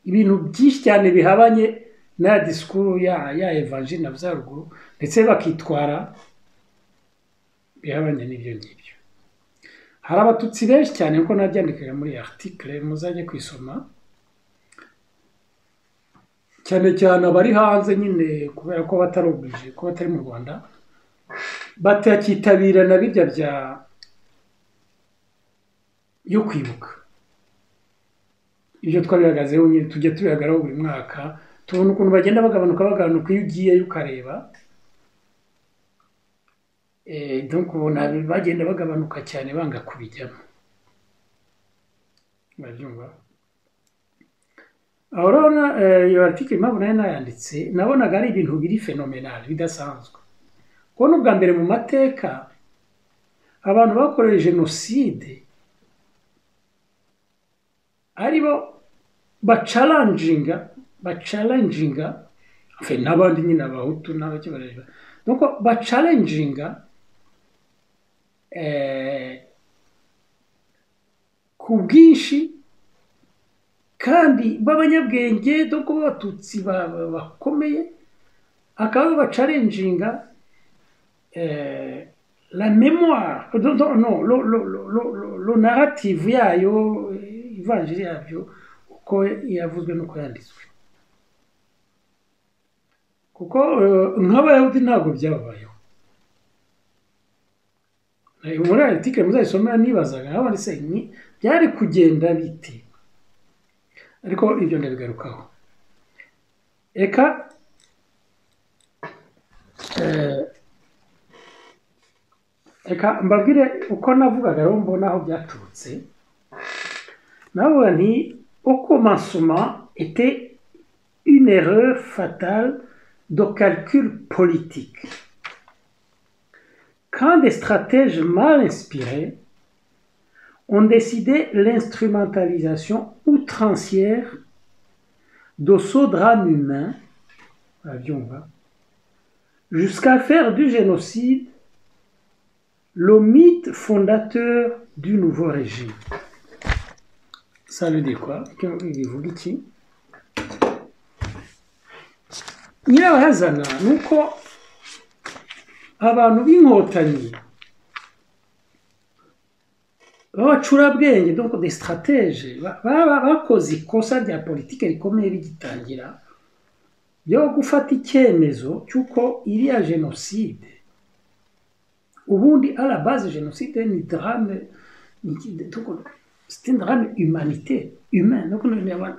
ibintu byinshi cyane bihabanye na disikuru ya Evangile na Byaruguru ndetse bakitwara bihabanye n'ibyo ngibyo hari abatutsi benshi cyane kuko nabyandikaga muri article muzajye kwisoma cyane cyane abari hanze nyine kubera ko batarobije ko batari mu Rwanda batakitabira na birya bya yo kwibuka ibyo twabihagazeho nyine tujya tubihagaraho buri mwaka tubona ukuntu bagenda bagabanuka iyo ugiye ukareba donc ubona bagenda bagabanuka cyane banga kubijyamo babyumva urabona iyo article mpamvu nayo nayanditse nabonaga ari ibintu biri phenomenal bidasanzwe kuko n'ubwa mbere mu mateka abantu bakoreye jenoside aribo bacalanginga n'abandi nyine abahutu n'abakibareba donc bacalanginga ku bwinshi kandi b'abanyabwenge doko b'abatutsi bakomeye akaba bacalenjinga la mémoire non lo narrative yayo ivanjiri yabyo uko yavuzwe n'uko yanditswe kuko nk'abayahudi ntabwo byabayeho muri article muzayisomera nibazaga nk'abandi se byari kugenda bite ariko ibyo ndabigarukaho eka mbabwire uko navugaga rero mbona aho byaturutse navuga nti au commencement était une erreur fatale de calcul politique quand des stratèges mal inspirés ont décidé l'instrumentalisation outrancière de ce drame humain, jusqu'à faire du génocide le mythe fondateur du nouveau régime. Ça veut dire quoi? nyirabayazana nuko abantu b'inkotanyi b'abacurabwenge donc des stratèges bakoze ikosa rya politike rikomeye rigitangira byo gufata icyemezo cy'uko iriya jenoside ubundi à la base jenoside ni drame c'est un drame humain donc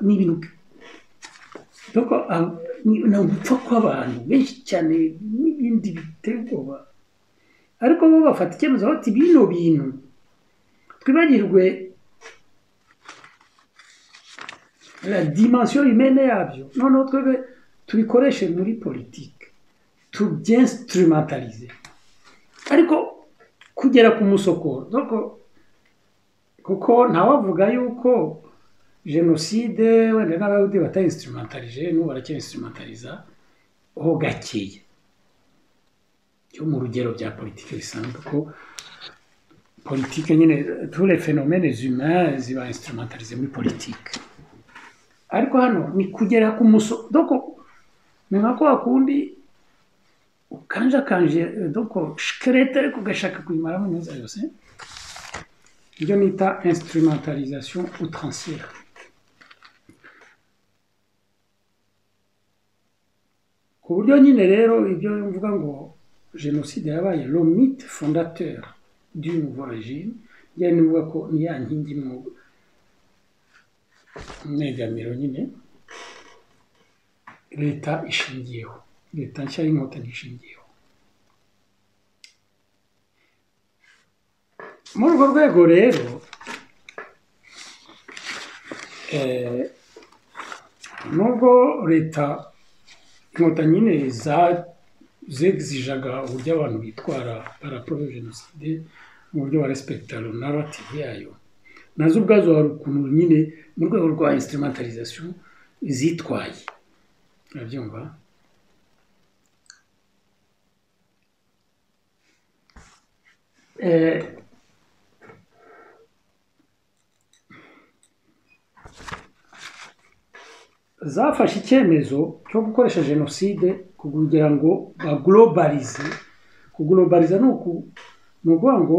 ni ibintu donc ni ugupfa kw'abantu benshi cyane n'ibindi biteye ubwoba ariko bo bafata icyemezo bati bino bintu twibagirwe la dimension humaine yabyo noneho twebwe tubikoreshe muri politike tubyinstrumentalize ariko kugera ku musokoro kuko ntawavuga yuko jenoside wenda n'abayahudi batayinstrumentalije n'ubu baracyinstrumentaliza ho gakeya cyo mu rugero bya politike bisanzwe ko politique nyine tous les phénomènes humains ziba instrumentalisés muri politique ariko hano ni kugera ku muso donc ni nka kwa kundi ukanjakanje donc shikarete ariko ugashaka kuyimaramo neza yose, ibyo nita instrumentalisation outrancière. ku buryo nyine rero ibyo mvuga ngo jenoside yabaye le mythe fondateur du nouveau régime, njye nivuga ko ni ya nkingi mu mwegamiro nyine leta ishingiyeho, leta nshya y'inkotanyi ishingiyeho. muri urwo rwego rero nubwo leta inkotanyi nyine zegizijaga uburyo abantu bitwara paraporo jenoside mu buryo wa respecta narrative yayo, nazo ubwazo hari ukuntu nyine mu rwego rwa instrumentalisation zitwaye, urabyumva. zafashe icyemezo cyo gukoresha jenoside kugira ngo baglobalize. kuglobaliza ni ukuvuga ngo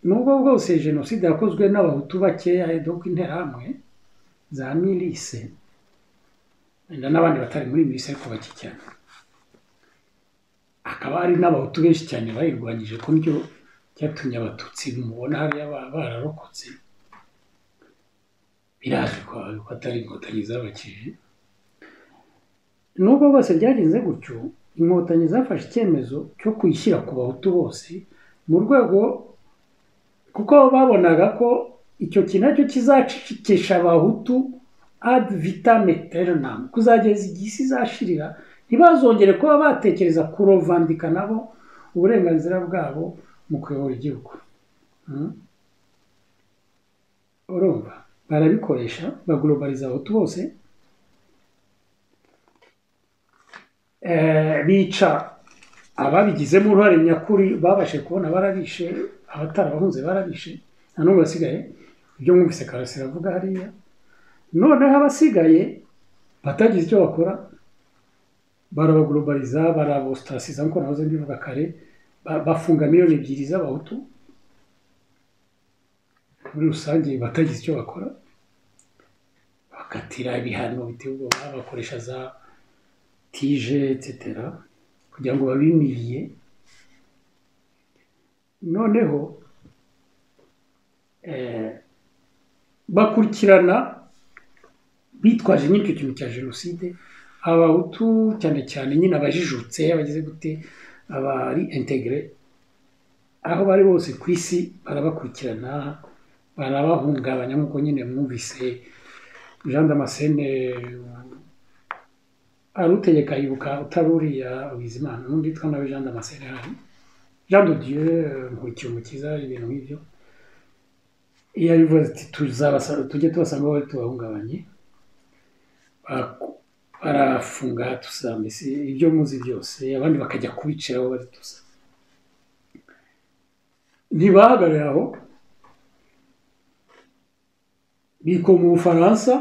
nubwo bwose jenoside yakozwe n'abahutu bakeya donc interahamwe za milise wenda n'abandi batari muri milise ariko bake cyane, akaba hari n'abahutu benshi cyane bayirwanyije, ko nicyo cyatumye abatutsi mubona hariya bararokotse. birazwi ko atari inkotanyi zabakije. nubwo bose byagenze gutyo, inkotanyi zafashe icyemezo cyo kwishyira ku bahutu bose mu rwego, kuko babonaga ko icyo kintu nacyo kizacikisha abahutu ad vitam aeternam, kuzageza igihe isi izashirira ntibazongere kuba batekereza kurovandika nabo uburenganzira bwabo mu kuyobora igihugu. urumva barabikoresha baglobaliza abahutu bose, bica ababigizemo uruhare nyakuri, babashe kubona barabishe, abatarabahunze barabishe, nta n'umwe basigaye. ibyo mwumvise Karasira avuga hariya. noneho abasigaye batagize icyo bakora barabaglobaliza, barabostasiza nk'uko nahoze mbivuga kare, bafunga miliyoni 2 z'abahutu muri rusange batagize icyo bakora, bakatira ibihano biteye ubwoba, bakoresha za tije etc kugira ngo babimiriye. noneho bakurikirana bitwaje nyine icyo kintu cya jenoside abahutu cyane cyane nyine abajijutse, abagize gute, abari integre aho bari bose ku isi, barabakurikirana barabahungabanya nk'uko nyine mwumvise Jean Damascene arutegeka yibuka utaruriya Bizimana, n'undi yitwa nawe Jean Damascene, hari Jean de Dieu Nkurikiyumukiza, ibintu nk'ibyo. iyo bivuze ati tujye tubasanga aho bari tubahungabanye, barafunga tusamba ibyo muzi byose, abandi bakajya kubicira aho bari tusa. ntibahagarare aho, biko mu Bufaransa,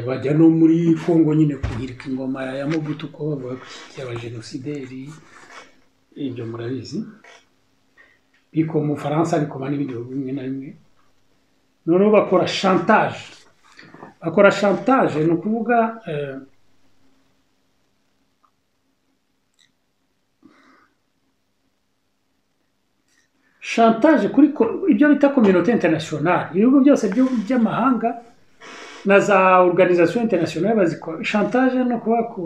bajya no muri Kongo nyine kuhirika ingoma ya Mobutu, ko bavuga ko y'abajenosideri, ibyo murabizi. biko mu Bufaransa ariko n'ibindi bihugu bimwe na bimwe. noneho bakora chantage, ni ukuvuga chantage kuri ibyo bita communauté internationale, ibihugu byose by'amahanga na za organisation internationale bazikora. chantage no kuba ku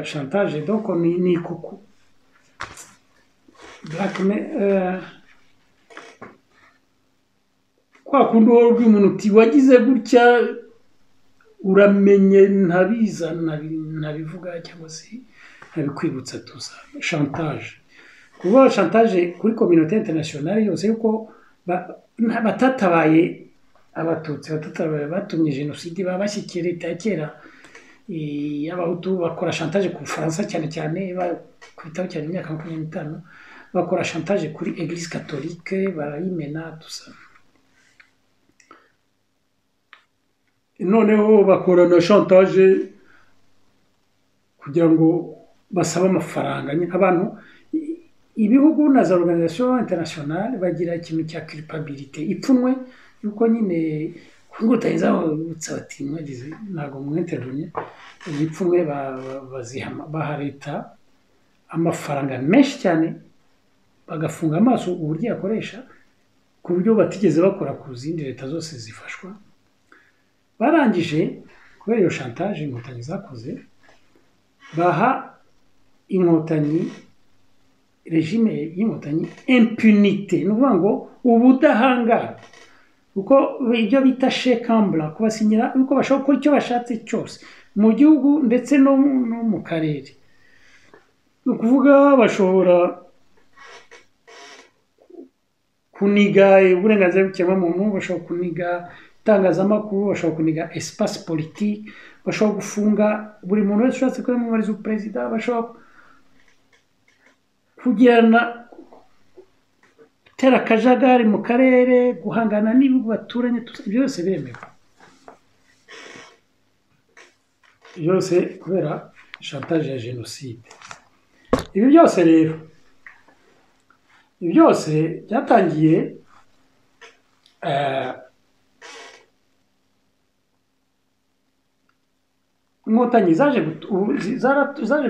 chantage donc ni kuku kwa kundi wowe umuntu uti wagize gutya uramenye ntabiza ntabivuga cyangwa se ntabikwibutsa tuza. chantage kuba chantage kuri communauté internationale yose yuko batatabaye abatutsi, batatabaye batumye jenoside babashyikiye leta ya kera y'abahutu, bakora chantage ku Bufaransa cyane cyane, kwitaho cyane imyaka 25. bakora chantage kuri Église catholique barayimena tout ça. Noneho bakora na chantage kugira ngo basaba amafaranga abantu ibihugu na za organisation internationale bagira ikintu cya culpabilité ipfunwe yuko nyine kungutanyiza utsati mwagize nago mwintervenye ipfunwe bazihama baharita amafaranga menshi cyane bagafunga amaso uburyo yakoresha ku buryo batigeze bakora ku zindi leta zose zifashwa barangije kubera iyo chantage inkotanyi zakoze baha inkotanyi regime y'inkotanyi impunité n'uvuga ngo ubudahangara uko ibyo bita chèque en blanc kubasinyira uko bashaka gukora icyo bashatse cyose mu gihugu ndetse no mu karere ukuvuga bashobora kuniga uburenganzira bw'ikiremwamuntu bashobora kuniga itangazamakuru bashobora kuniga espace politique bashobora gufunga buri muntu wese ushatse kwiyamamariza uperezida bashobora kugirana gutera akajagari mu karere guhangana n'ibihugu baturanye byose biremewe byose kubera chantage ya jenoside ibi byose rero ibi byose byatangiye inkotanyi zaje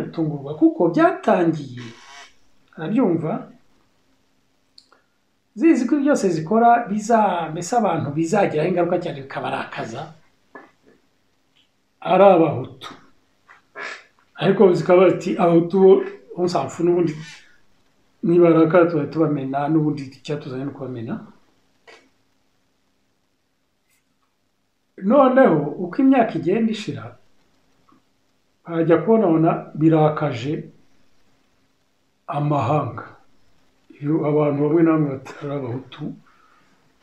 gutungurwa kuko byatangiye arabyumva zizi ko byose zikora mbese abantu bizagiraho ingaruka cyane bikabarakaza ari abahutu ariko zikaba ati abahutu onsanfu n'ubundi nibaraka tubamena n'ubundi icyatuzanye no kubamena noneho uko imyaka igenda ishira hajya kubona birakaje amahanga iyo abantu bamwe namwe batari abahutu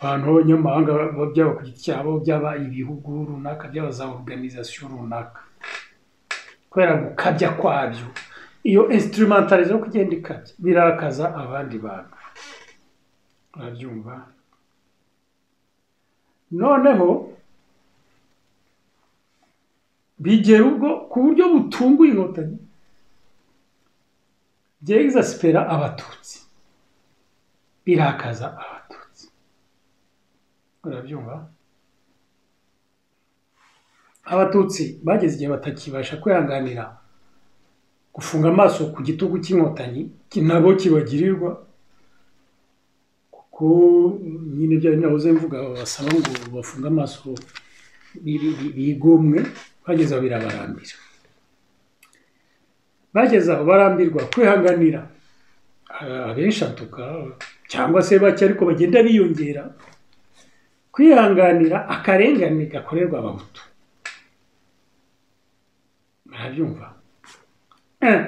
abantu b'abanyamahanga byaba ku giti cyabo byaba ibihugu runaka byaba za organisation runaka kubera gukabya kwabyo iyo instrumentalizo yo kugenda ikabya birakaza abandi bantu urabyumva noneho bigera ubwo ku buryo butunguye inkotanyi byexaspera abatutsi birakaza abatutsi urabyumva abatutsi bageze igihe batakibasha kwihanganira gufunga amaso ku gitugu cy'inkotanyi nabo kibagirirwa kuko nyine bya nahoze mvuga basaba ngo bafunga amaso bigomwe bageze aho birabarambira bageze aho barambirwa kwihanganira abenshi atuka cyangwa se bake ariko bagenda biyongera kwihanganira akarengane gakorerwa abahutu barabyumva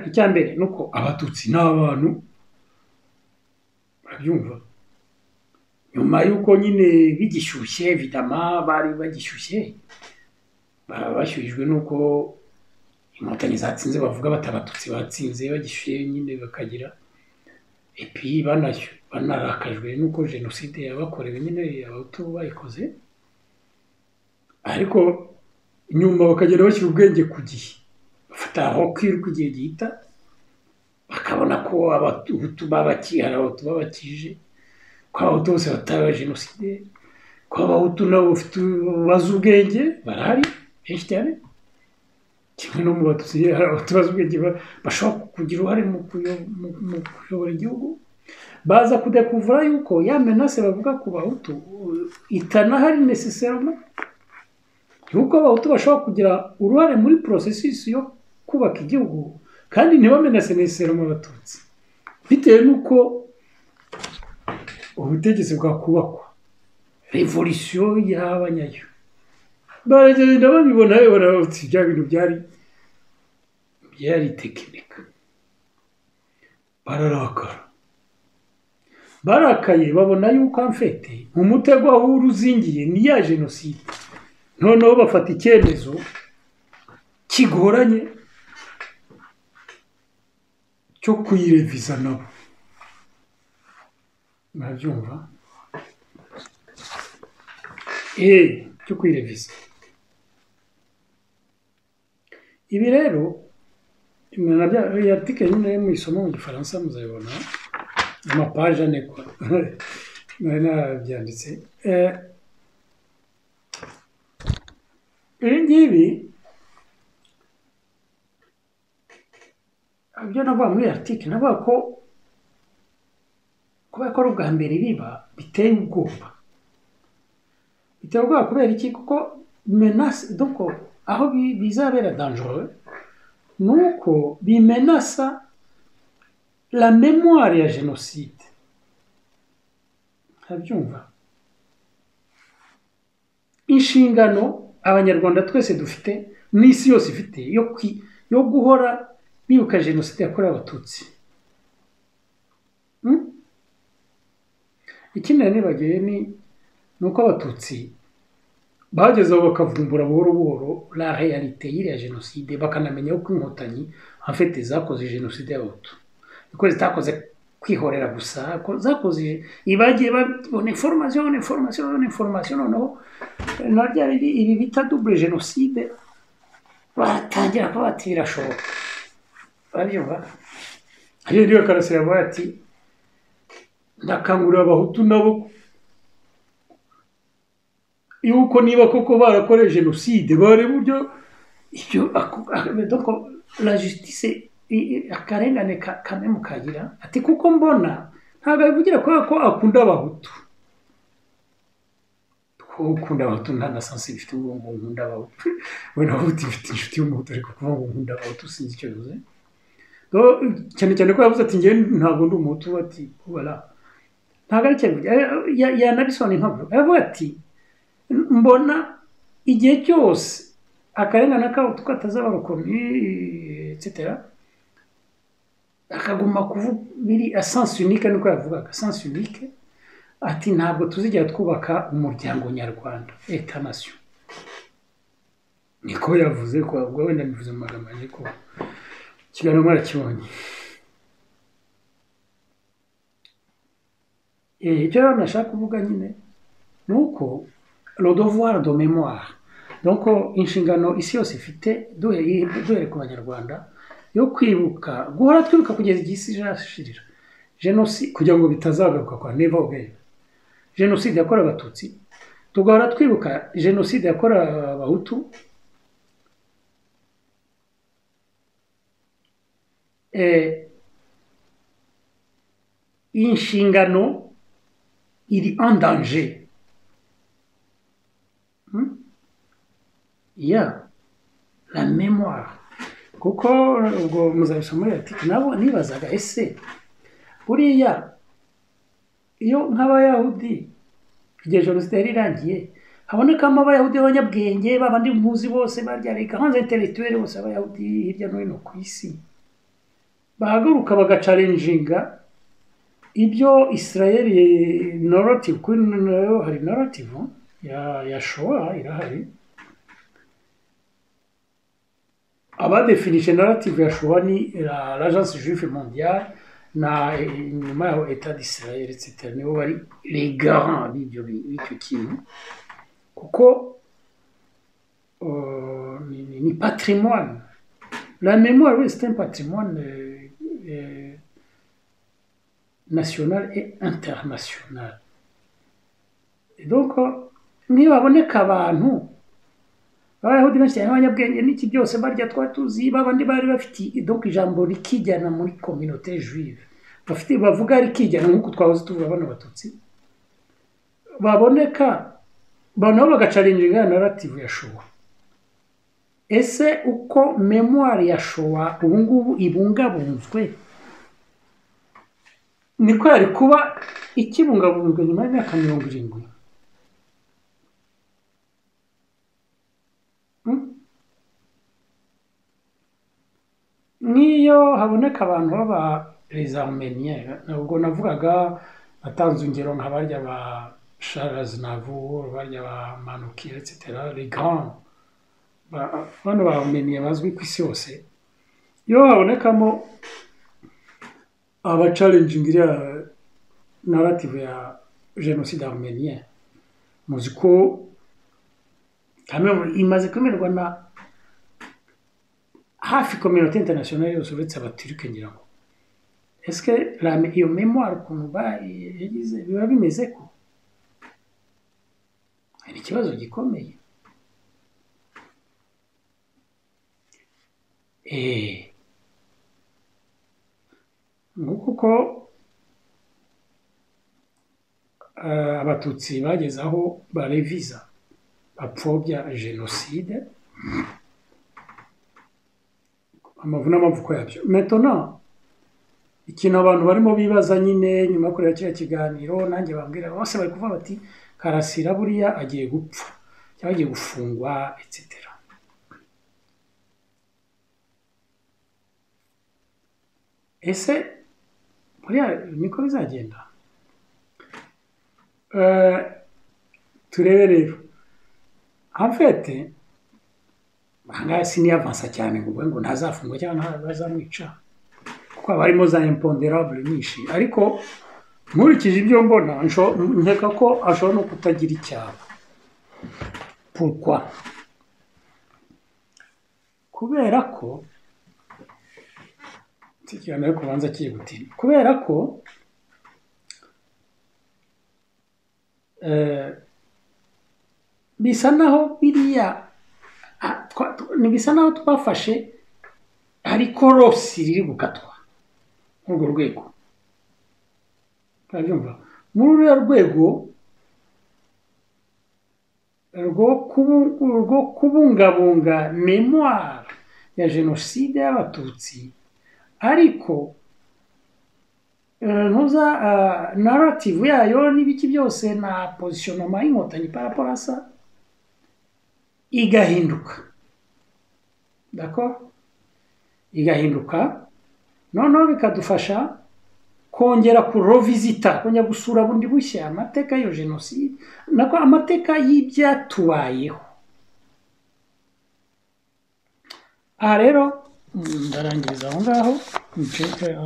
icya mbere nuko abatutsi n'abantu barabyumva nyuma yuko nyine bigishyushye vidama bari bagishyushye bashyuhijwe nuko inkotanyi zatsinze bavuga batabatutsi batsinze bagishyuye nyine bakagira epi banarakajwe nuko jenoside yabakorewe nyine abahutu bayikoze ariko nyuma bakagenda bashyira ubwenge ku gihe bafata aho kwiruka igihe gihita bakabona ko abahutu babakihara abahutu babakije ko abahutu bose batawe jenoside ko abahutu nabo bazi ubwenge barahari benshi cyane kimwe no mu batutsi hari abahutu bazi ubwenge bashobora kugira uruhare mu kuyobora igihugu baza kudekuvura yuko ya menace bavuga ku bahutu itanahari necessairement yuko abahutu bashobora kugira uruhare muri processus yo kubaka igihugu kandi ntibamenase necessairement abatutsi bitewe nuko ubutegetsi bwakubakwa revolution y'abanyayo baragenda babibona baravuga ibya bintu byari tekinika barakaye babona yuko amfete mu mutego aho uruzingiye ni ya jenoside noneho bafata icyemezo kigoranye cyo kuyireviza nabo murabyumva cyo kwirevisa ibi rero iyi article nyine mu isomo mu gifaransa muzayibona amapaje ane kwa nari narabyanditse ibi ngibi ibyo navuga muri article navuga ko kuba ko ari ubwa mbere biba biteye ubwoba kubera iki kuko menace donc aho bizabera dangereux nuko bimenasa la mémoire ya génocide habyumva inshingano abanyarwanda twese dufite n'isi yose ifite yo guhora bibuka génocide yakorewe abatutsi ikindi nibagiye ni nuko abatutsi bagezeho bakavumbura buhoro buhoro la réalité y'iriya génocide bakanamenya uko inkotanyi en fait zakoze génocide y'abahutu kuko zitakoze kwihorera gusa zakoze ibagiye babona information noneho narya ibi bita double génocide batangira kuba bati birashoboka babyumva ariyo niyo Karasira avuga ati ndakangurira abahutu nabo yuko niba koko barakoreye génocide bare buryo ibyo donc la justice akarengane kamwe mukagira ati kuko mbona ntabwo bivugira ko akunda abahutu ukunda abahutu nta na sense bifite ngo nkunda abahutu we naho ufite inshuti y'umuhutu ariko kuvuga ngo nkunda abahutu sinzi icyo bivuze cyane cyane ko yavuze ati njye ntabwo ndi umuhutu ati voilà ntabwo ari cyo yanabisona impamvu yavuga ati mbona igihe cyose akarengane k'abahutu katazabarokomi etc akaguma kuvuga biri a sens unique niko yavugaga sens unique ati ntabwo tuzigera twubaka umuryango nyarwanda eta nation niko yavuze ko ubwo wenda bivuze mu magambo ariko kiganiro mwarakibonye icyo nashaka kuvuga nyine nuko le devoir de mémoire donc inshingano isi yose ifite duhere ku banyarwanda yo kwibuka guhora twibuka kugeza igihe isi izashirira genocide kugira ngo bitazagaruka kwa never again genocide yakorewe abatutsi tugahora twibuka genocide yakorewe abahutu inshingano iri en danger la mémoire kuko ubwo muzabisoma muri article nabo nibazaga ese buriya iyo nk'abayahudi igihe jenoside yari irangiye habonekamo abayahudi b'abanyabwenge babandi muzi bose barya reka hanze intellectuel bose abayahudi hirya no hino ku isi bahaguruka bagacalenjinga ibyo Israel narrative kuri hari narrative ya Shoah irahari abadefinishe narrative ya Shoah ni l'agence juive mondiale na nyuma yaho etat d'Israel etc nibo bari les garants b'ibyo kintu kuko ni patrimoine la mémoire oui c'est un patrimoine national et international et donc niyo baboneka abantu abayahudi benshi cyane abanyabwenge n'iki byose barya twatuzi babandi bari bafite donc ijambo rikijyana muri communauté juive bafite bavuga rikijyana nk'uko twahoze tuvuga bano batutsi baboneka bano bagacalenjinga narrative ya Shoah ese uko memoire ya Shoah ubu ngubu ibungabunzwe niko yari kuba ikibungabunzwe nyuma y'imyaka 70 niyo haboneka abantu baba les Arméniens ubwo navugaga atanze ingero nk'abarya ba Charles Navour barya ba Manoukian etc les grands bano ba Arméniens bazwi ku isi yose iyo habonekamo aba challenging iriya narrative ya jenoside armenien muzi ko imaze kwemerwa na hafi communauté internationale yose uretse abaturuke ngira ngo est-ce que iyo mémoire ukuntu yagize biba bimeze ko hari ikibazo gikomeye kuko abatutsi bageze aho bareviza bapfobya jenoside amavu n'amavuko yabyo maintenant ikintu abantu barimo bibaza nyine nyuma yo kureba kiriya kiganiro nanjye bambwira bose bari kuvuga bati Karasira buriya agiye gupfa cyangwa agiye gufungwa etc. Ese buriya niko bizagenda? Turebe rero en fait bangasi ni avansa cyane ngo ntazafungwa cyangwa ntazamwica kuko abarimo za imponderable nyinshi ariko nkurikije ibyo mbona nkeka ko ashobora no kutagira icyaha. Pourquoi? Kubera ko tikiyana yo kubanza kiye kubera ko bisa naho biriya bisa naho twafashe ariko rosi riri gukatwa urwo rwego urabyumva muri uriya rwego rwo kubungabunga memoire ya jenoside y'abatutsi ariko ntuza narrative yayo n'ibiki byose na positionnement y'inkotanyi par rapport à ça igahinduka. D'accord? Igahinduka noneho bikadufasha kongera kurovisita kongera gusura bundi bushya amateka yo jenoside nako amateka y'ibyatubayeho. Aha rero ndarangiriza aho ngaho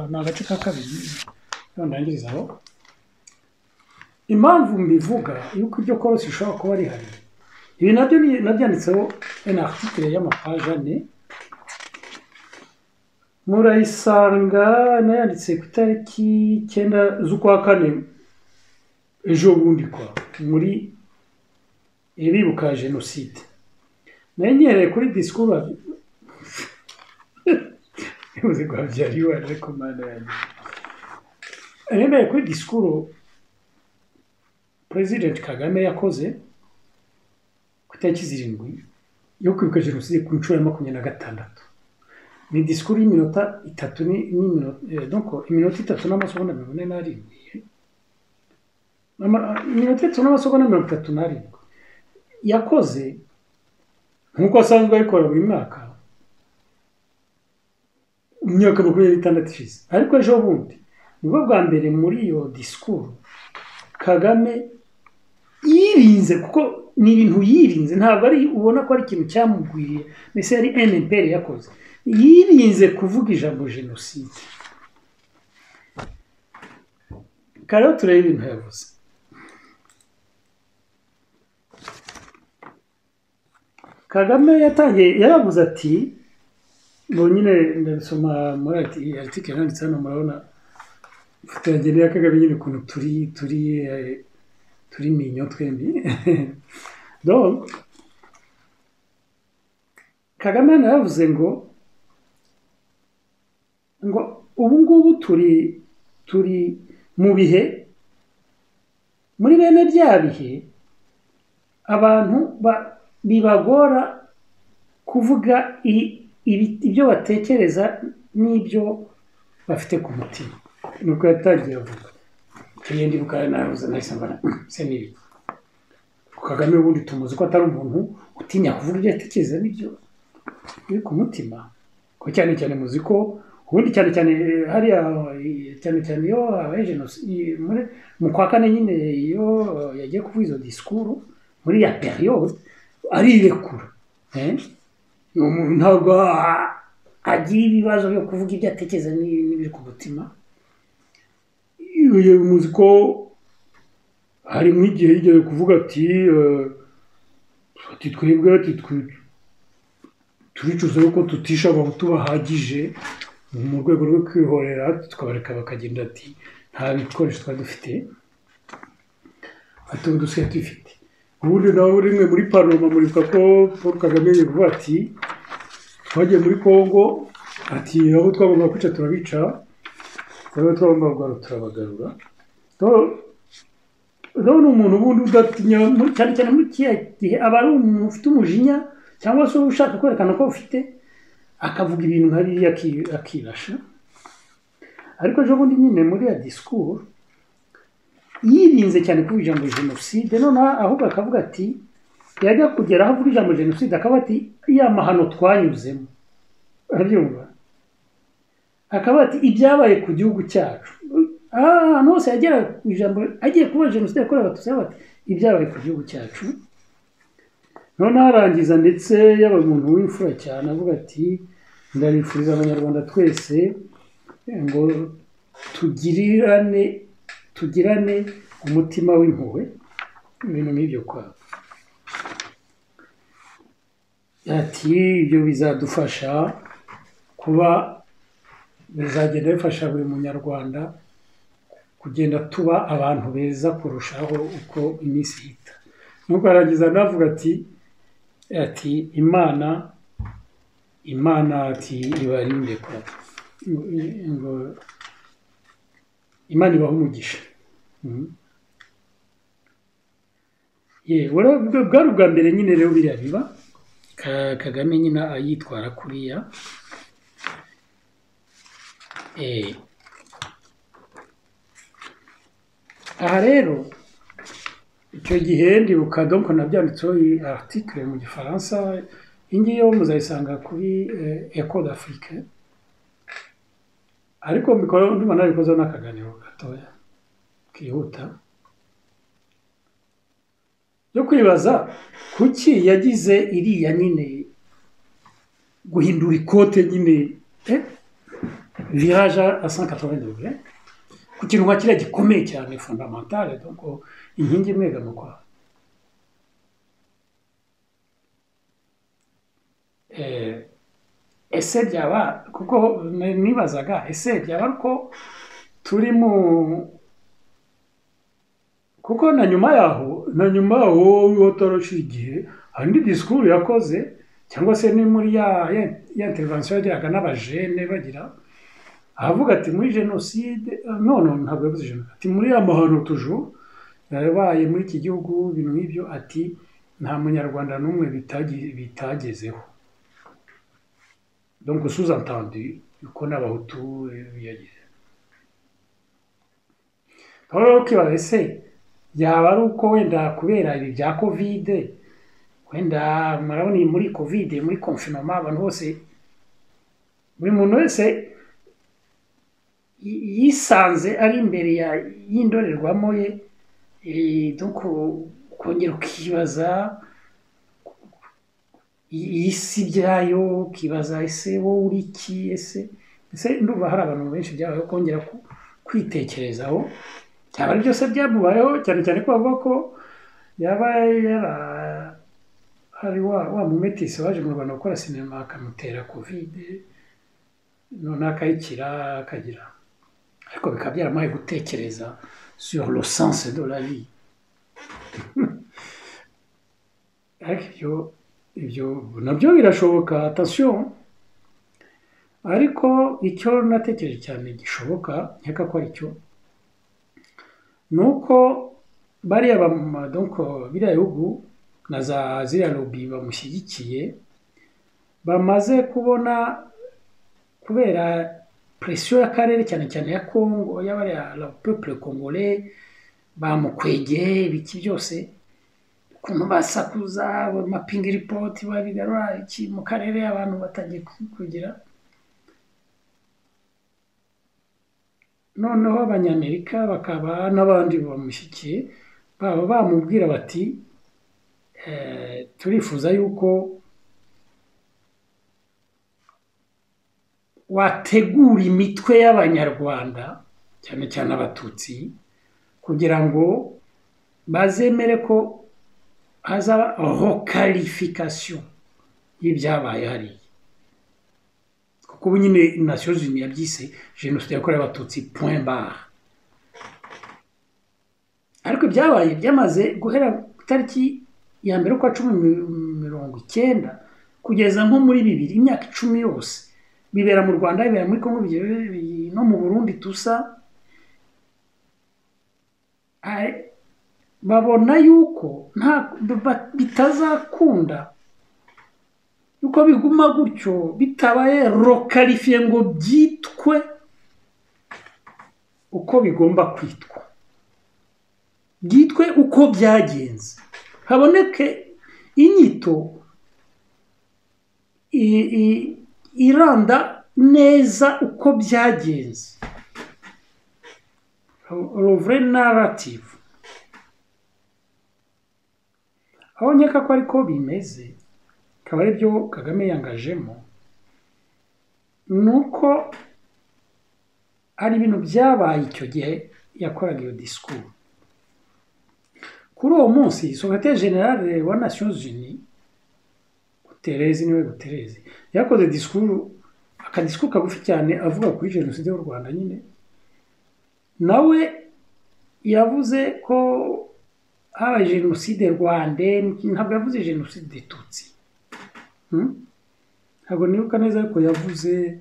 ni agace ka kabiri ndangiriza aho impamvu mbivuga yuko ibyo korosi ishobora kuba rihari. Ibi nabyo nabyanditseho un article y'amapaje ane murayisanga nayanditse ku itariki 9 z'ukwa kane ejo bundi kwa muri iribuka jenoside nanyereye kuri discours uzi kwa byariwa ariko mana yanjye nanyereye kuri discours President Kagame yakoze kutariki 7 yo kwibuka jenoside ku nshuro ya 26. Ni discours y'iminota 3 donc iminota 3 n'amasegonda 47 iminota 3 n'amasegonda 37 yakoze nkuko asanzwe ayikora buri mwaka imyaka 26 ishize. Ariko ejo bundi nibwo bwa mbere muri iyo discours Kagame yirinze kuko ni ibintu yirinze ntabwo ari ubona ko ari ikintu cyamugwiriye mbese ari NPR yakoze yirinze kuvuga ijambo jenoside. Karo turebe ibintu yavuze. Kagame yatangiye yaravuze ati ngo nyine ndasoma muri article yanditse hano murabona ifoto ya Kagame nyine ukuntu turi minyo twembi. Donc Kagame yaravuze ngo ubu ngubu turi mu bihe muri bene bya bihe abantu bibagora kuvuga ibyo batekereza n'ibyo bafite ku mutima. Nuko yatangiye avuga tuyende bukara navuze nahise se nibi Kagame ubundi tumuzi ko atari umuntu utinya kuvuga ibyo atekereza n'ibyo biri ku mutima ko cyane cyane muzi ko ubundi cyane hari cyane yo jenoside mu kwa kane nyine yo yagiye kuvuga izo discours muri ya periode arirekura ntabwo agira ibibazo byo kuvuga ibyo atekereza n'ibiri ku mutima. muzi ko harimo igihe yigeze kuvuga ati twebwe turicuza yuko tutisha abahutu bahagije mu rwego rwo kwihorera tukabareka bakagenda ati nta bikoresho twari dufite ati ubu dusigaye dufite ubundi nawe rimwe muri paroma muribuka ko Paul Kagame yavuga ati twagiye muri Congo ati aho twagomba kwica turabica aho twagomba kugarura turabagarura rero ni umuntu ubundi udatinya cyane cyane muri kiriya gihe aba ari umuntu ufite umujinya cyangwa se ushaka kwerekana ko ufite akavuga ibintu nka biriya akirasha ariko ejo bundi nyine muri ya disikuru yirinze cyane kuvuga ijambo jenoside noneho ahubwo akavuga ati yajya kugera aho avuga ijambo jenoside akavuga ati ya mahano twanyuzemo arabyumva akavuga ati ibyabaye ku gihugu cyacu ahantu hose yagera ku ijambo agiye kuba jenoside yakorewe abatutsi ati ibyabaye ku gihugu cyacu noneho arangiza ndetse yaba umuntu w'imfura cyane avuga ati ndabifuriza abanyarwanda twese ngo tugirane umutima w'impuhwe ibintu nk'ibyo kwabo ati ibyo bizadufasha kuba bizagenda bifasha buri munyarwanda kugenda tuba abantu beza kurushaho uko iminsi ihita nuko arangiza anavuga ati imana ati ibarinde ko ngo imana ibaha umugisha bwari ubwa mbere nyine rero biriya biba Kagame nyine ayitwara kuriya aha rero icyo gihe ndibuka donc nabyanditseho iyi article mu gifaransa iyi ngiyi yo muzayisanga kuri Echo d'Afrique ariko ndumva narikozeho n'akaganiro gatoya kihuta yo kwibaza kuki yagize iriya nyine guhindura ikote nyine virage à 180 degrés ku kintu nka kiriya gikomeye cyane fondamentale donc inkingi imwegama kwa ese byaba kuko nibazaga ese byaba ariko turi mu kuko na nyuma yaho watarashira igihe hari indi disikuru yakoze cyangwa se ni muri ya intervention yagiraga n'abajene bagira avuga ati muri jenoside none ntabwo yavuze jenoside ati muri ya mahano toujours yabaye muri iki gihugu ibintu nk'ibyo ati nta munyarwanda n'umwe bitagezeho donc sous-entendu ko n'abahutu biyagize aho kibaza ese yaba ari uko wenda kubera ibi bya covid wenda murabona muri covid muri confinement abantu bose buri muntu wese yisanze ari imbere y'indorerwamo ye donc kongera ukibaza isi byayo ukibaza ese wowe uri iki ese ndumva hari abantu benshi byabayeho kongera kwitekerezaho byaba ari byose byamubayeho cyane cyane ko bavuga ko yaba hari wa mumetisi waje mu Rwanda gukora sinema akamutera covid none akayikira akagira ariko bikaba byaramuhaye gutekereza sur le sens de la vie ariko ibyo nabyo birashoboka attention ariko icyo natekereje cyane gishoboka nkeka ko ari cyo nuko bariya donc biriya bihugu na za ziriya lobby bamushyigikiye bamaze kubona kubera presiyo y'akarere cyane cyane ya Congo y'abariya le peuple congolais bamukwegeye ibiki byose ukuntu basakuza mapingi report babigarura iki mu karere abantu batagiye kugira noneho abanyamerika bakaba n'abandi bamushyikiye baba bamubwira bati turifuza yuko wategura imitwe y'abanyarwanda cyane cyane abatutsi kugira ngo bazemere ko hazaba requalification y'ibyabaye hariya kuko ubu nyine Nations Unies yabyise jenoside yakorewe abatutsi point barre ariko ibyabaye byamaze guhera tariki ya mbere kwa 1990 kugeza nko muri 2000 imyaka 10 yose bibera mu Rwanda bibera muri Kongo no mu Burundi tusa babona yuko nta bitazakunda yuko biguma gutyo bitabaye requalifié ngo byitwe uko bigomba kwitwa byitwe uko byagenze haboneke inyito iranda neza uko byagenze vrai narrative aho nkeka ko ariko bimeze akaba ari byo Kagame yangajemo nuko ari ibintu byabaye icyo gihe yakoraga iyo discours kuri uwo munsi Secrétaire Général wa Nations Unies Guterres yakoze discours kagufi cyane avuga kuri jenoside y'u Rwanda nyine nawe yavuze ko haba jenoside Rwanda ntabwo yavuze jenoside Tutsi ntabwo nibuka neza ko yavuze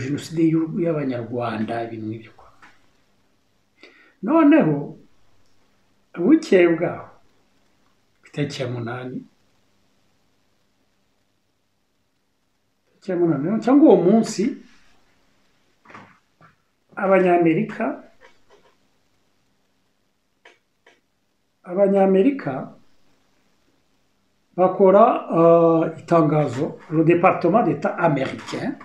jenoside y'abanyarwanda ibintu nk'ibyo noneho bukeye bwaho itariki ya 8 cyangwa uwo munsi abanyamerika bakora itangazo le département d'état américain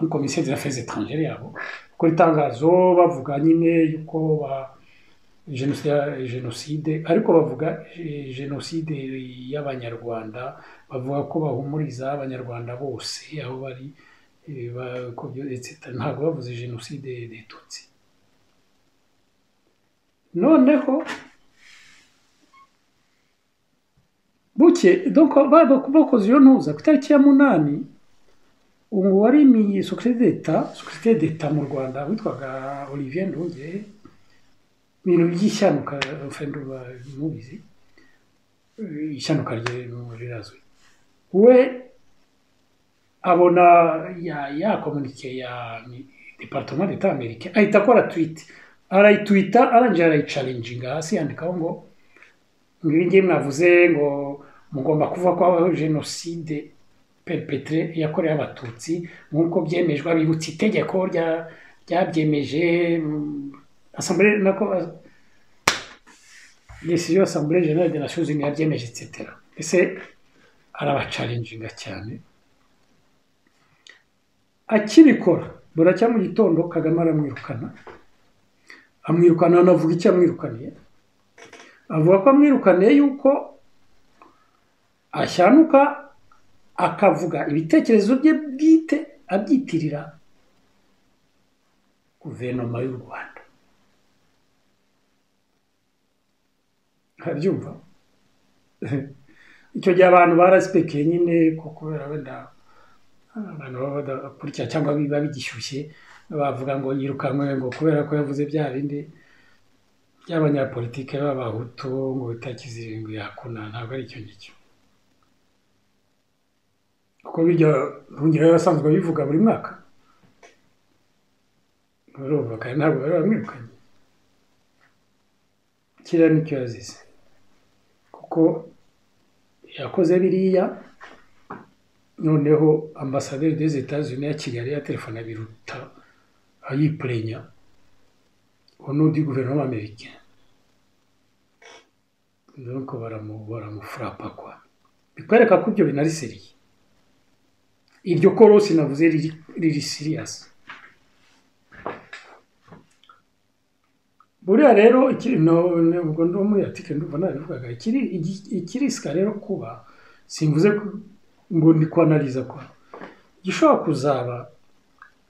donc commissaire des affaires étrangères yabo bakora itangazo bavuga nyine yuko jenoside ariko bavuga jenoside y'abanyarwanda bavuga ko bahumuriza abanyarwanda bose aho bari etc ntabwo bavuze jenoside des Tutsi noneho buke donc bakoze iyo ntuza ku itariki ya 8 ubu wari secrétaire d'État mu Rwanda witwaga Olivier Nduhungirehe ibintu by'ishyanuka ufenduba mubizi ishyanuka rirazwi we abona ya communiqué ya département d'état américain ahita akora tweet arayitwita arangije arayicalenginga hasi yandikaho ngo ngiye mwavuze ngo mugomba kuvuga ko habaho jenoside perpetré yakorewe abatutsi nk'uko byemejwe abibutsa itegeko ryabyemeje Assemblée décision Assemblée générale des Nations Unies yabyemeje etc ese arabacalenginga cyane akibikora buracya mu gitondo Kagame aramwirukana anavuga icyo amwirukaniye avuga ko amwirukaniye yuko ashyanuka akavuga ibitekerezo bye bwite abyitirira guverinoma y'u Rwanda habyumva icyo gihe abantu baraspekeye nyine kubera wenda abantu badakurikira cyangwa biba bigishyushye bavuga ngo yirukanwe ngo kubera ko yavuze bya bindi by'abanyapolitike b'abahutu ngo bitakizirindwi yakuna ntabwo ari icyo ngicyo kuko biryo Nduhungirehe yasanzwe bivuga buri mwaka urumva kandi ntabwo bari bamwirukanye kiriya nicyo yazize kuko yakoze biriya noneho ambassadeur des États-Unis ya Kigali ya telefone biruta ayiplenya au nom du gouvernement américain donc baramufrapa quoi bikwereka ko ibyo binari seriye iryo korosi navuze riri serious buriya rero ubwo ndo muri article ndumva nabivugaga ikirisika rero kuba simvuze ngo ndi kwanaliza kwa gishobora kuzaba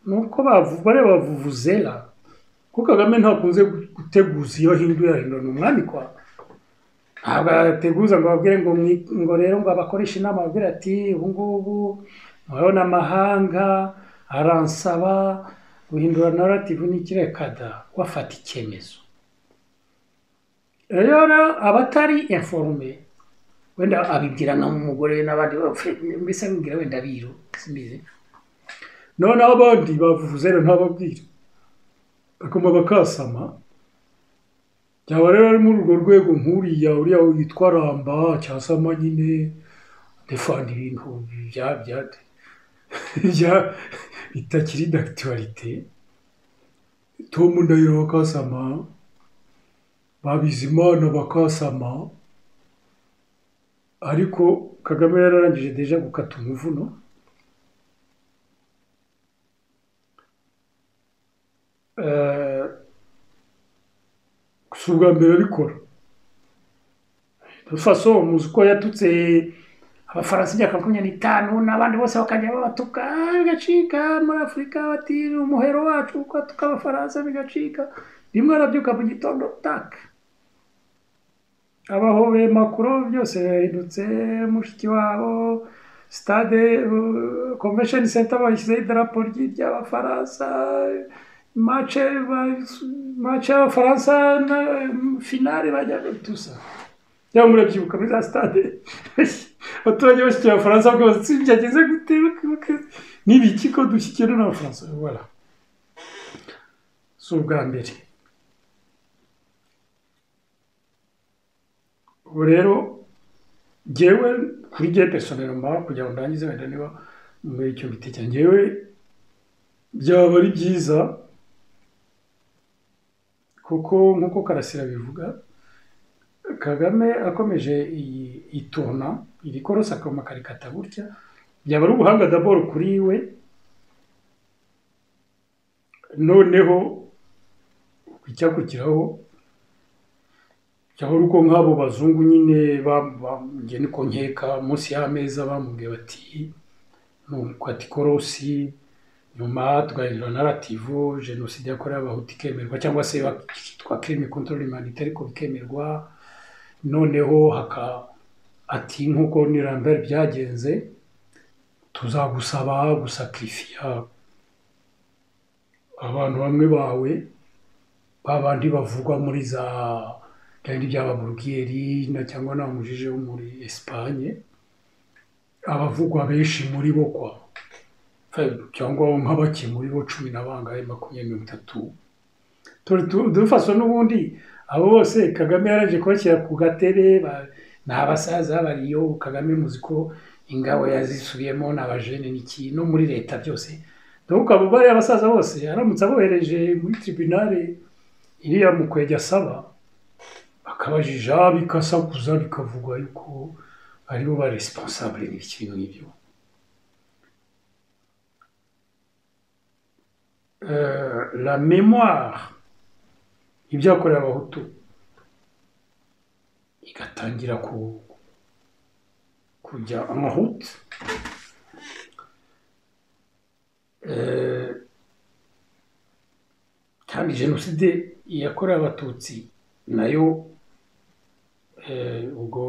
nuko bavuvuzela kuko Kagame ntakunze guteguza iyo ahindura ni umwami kwa ntabwo ateguza ngo babwire ngo rero ngo abakoresha inama babwire ati ubu ngubu murabona amahanga aransaba guhindura narrative n'ikirekada wafata icyemezo rero abatari informe wenda abibwira n'umugore n'abandi mbese abibwira wenda biro simbizi none abandi bavuze rero ntababwira bakoma bakasama cyaba rero ari muri urwo rwego nk'uriya witwa Ramba cyasama nyine defanda ibintu bitakiri d'actualité Tom Ndahiro bakasama Babizimana bakasama ariko Kagame yararangije deja gukata umuvuno gusa ubwa mbere abikora faso muzi ko yatutse abafaransa imyaka 25 n'abandi bose bakajya babatuka bigacika muri Afurika bati umuhero wacu uko tukabafaransa bigacika rimwe arabyuka mu gitondo tak abahobe makuru byose yahindutse mushiki wabo stade convention center bashyize idarapo ry'abafaransa match y'abafaransa na finale bajya tusa cyangwa murabyibuka muri za stade abaturage bashyikiye abafaransa bwose byageze gute n'ibiki ko dushyikira n'abafaransa voilà so bwa mbere ubu rero jyewe kuri jye personnellement kugira ngo ndangize wenda niba muri icyo giti cyanjye jyewe byaba ari byiza kuko nk'uko Karasira bivuga Kagame akomeje iturna iri korosa akoma karikata gutya byaba ari ubuhanga d'abord kuri we noneho icyakukiraho cyangwa uko nk'abo bazungu nyine nge niko nkeka munsi y'ameza bamubwiye bati nuko ati korosi nyuma tugahindura narrative jenoside yakorewe abahutu ikemerwa cyangwa se bakitwa crime contre l'humanité ariko bikemerwa noneho ati nk'uko ni Lambert byagenze tuzagusaba gusacrifiya abantu bamwe bawe babandi bavugwa muri za kandi byaba Burugeri na cyangwa namujije wo muri Espagne abavugwa benshi muri bo kwa cyangwa nk'abake muri bo 10 nabangaye 23 dufaso n'ubundi abo bose Kagame yaraje kwakira ku gatebe n'abasaza bariyo Kagame muziko ingabo yazisubiyemo n'abajene n'iki no muri leta byose donc abo bari abasaza bose aramutse abohereje muri tribunal iriya mukwejya saba bakabajija bikasakuza bikavugwa yuko aribo ba responsable n'ikintu n'ibyo la mémoire ibyakorewe abahutu igatangira kujya en route kandi jenoside yakorewe abatutsi nayo ubwo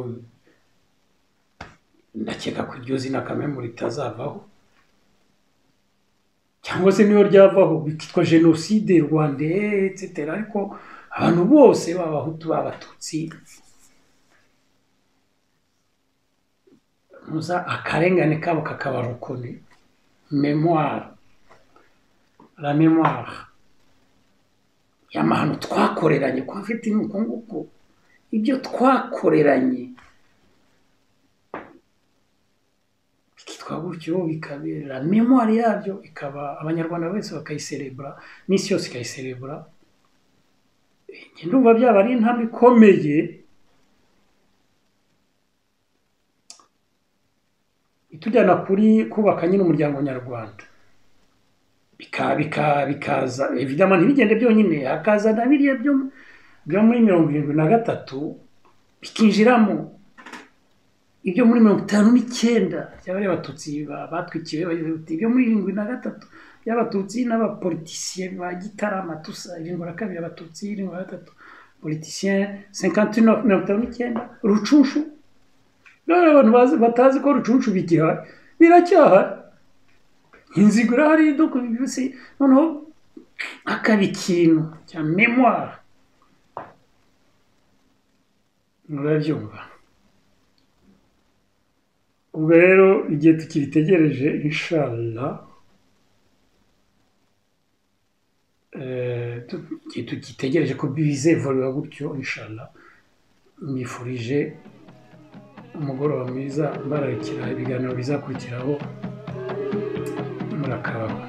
ndakeka ko iryo zina Kagame ritazavaho cyangwa se niyo ryavaho bikitwa jenoside rwandais etc ariko abantu bose b'abahutu b'abatutsi muza akarengane kabo kakabarukone mémoire la mémoire y'amahano twakoreranye kwa mfite nuko nguko ibyo twakoreranye bikitwa gutyo bikabera mémoire yabyo ikaba abanyarwanda bose bakayiserebra n'isi yose ikayiserebra ndumva byaba ari intambwe ikomeye itujyana kuri kubaka nyine umuryango nyarwanda bikaza evidemment ntibigende byonyine hakaza na biriya byo muri 73 bikinjiramo ibyo muri 59 byabare batutsi batwikiwe ibyo muri 73 y'abatutsi n'abapolitisiye ba Gitarama tusa irindwi na kabiri abatutsi irindwi na gatatu politisien 59 Rucunshu none abantu batazi ko Rucunshu bigihari biracyahari inzigo irahari doko byose noneho akaba ikintu cya memoire murabyumva ubwo rero igihe tukibitegereje inshallah tukitegereje ko bizevolura gutyo inshallah mwifurije umugoroba mwiza mbararikira ibiganiro bizakurikiraho murakabaho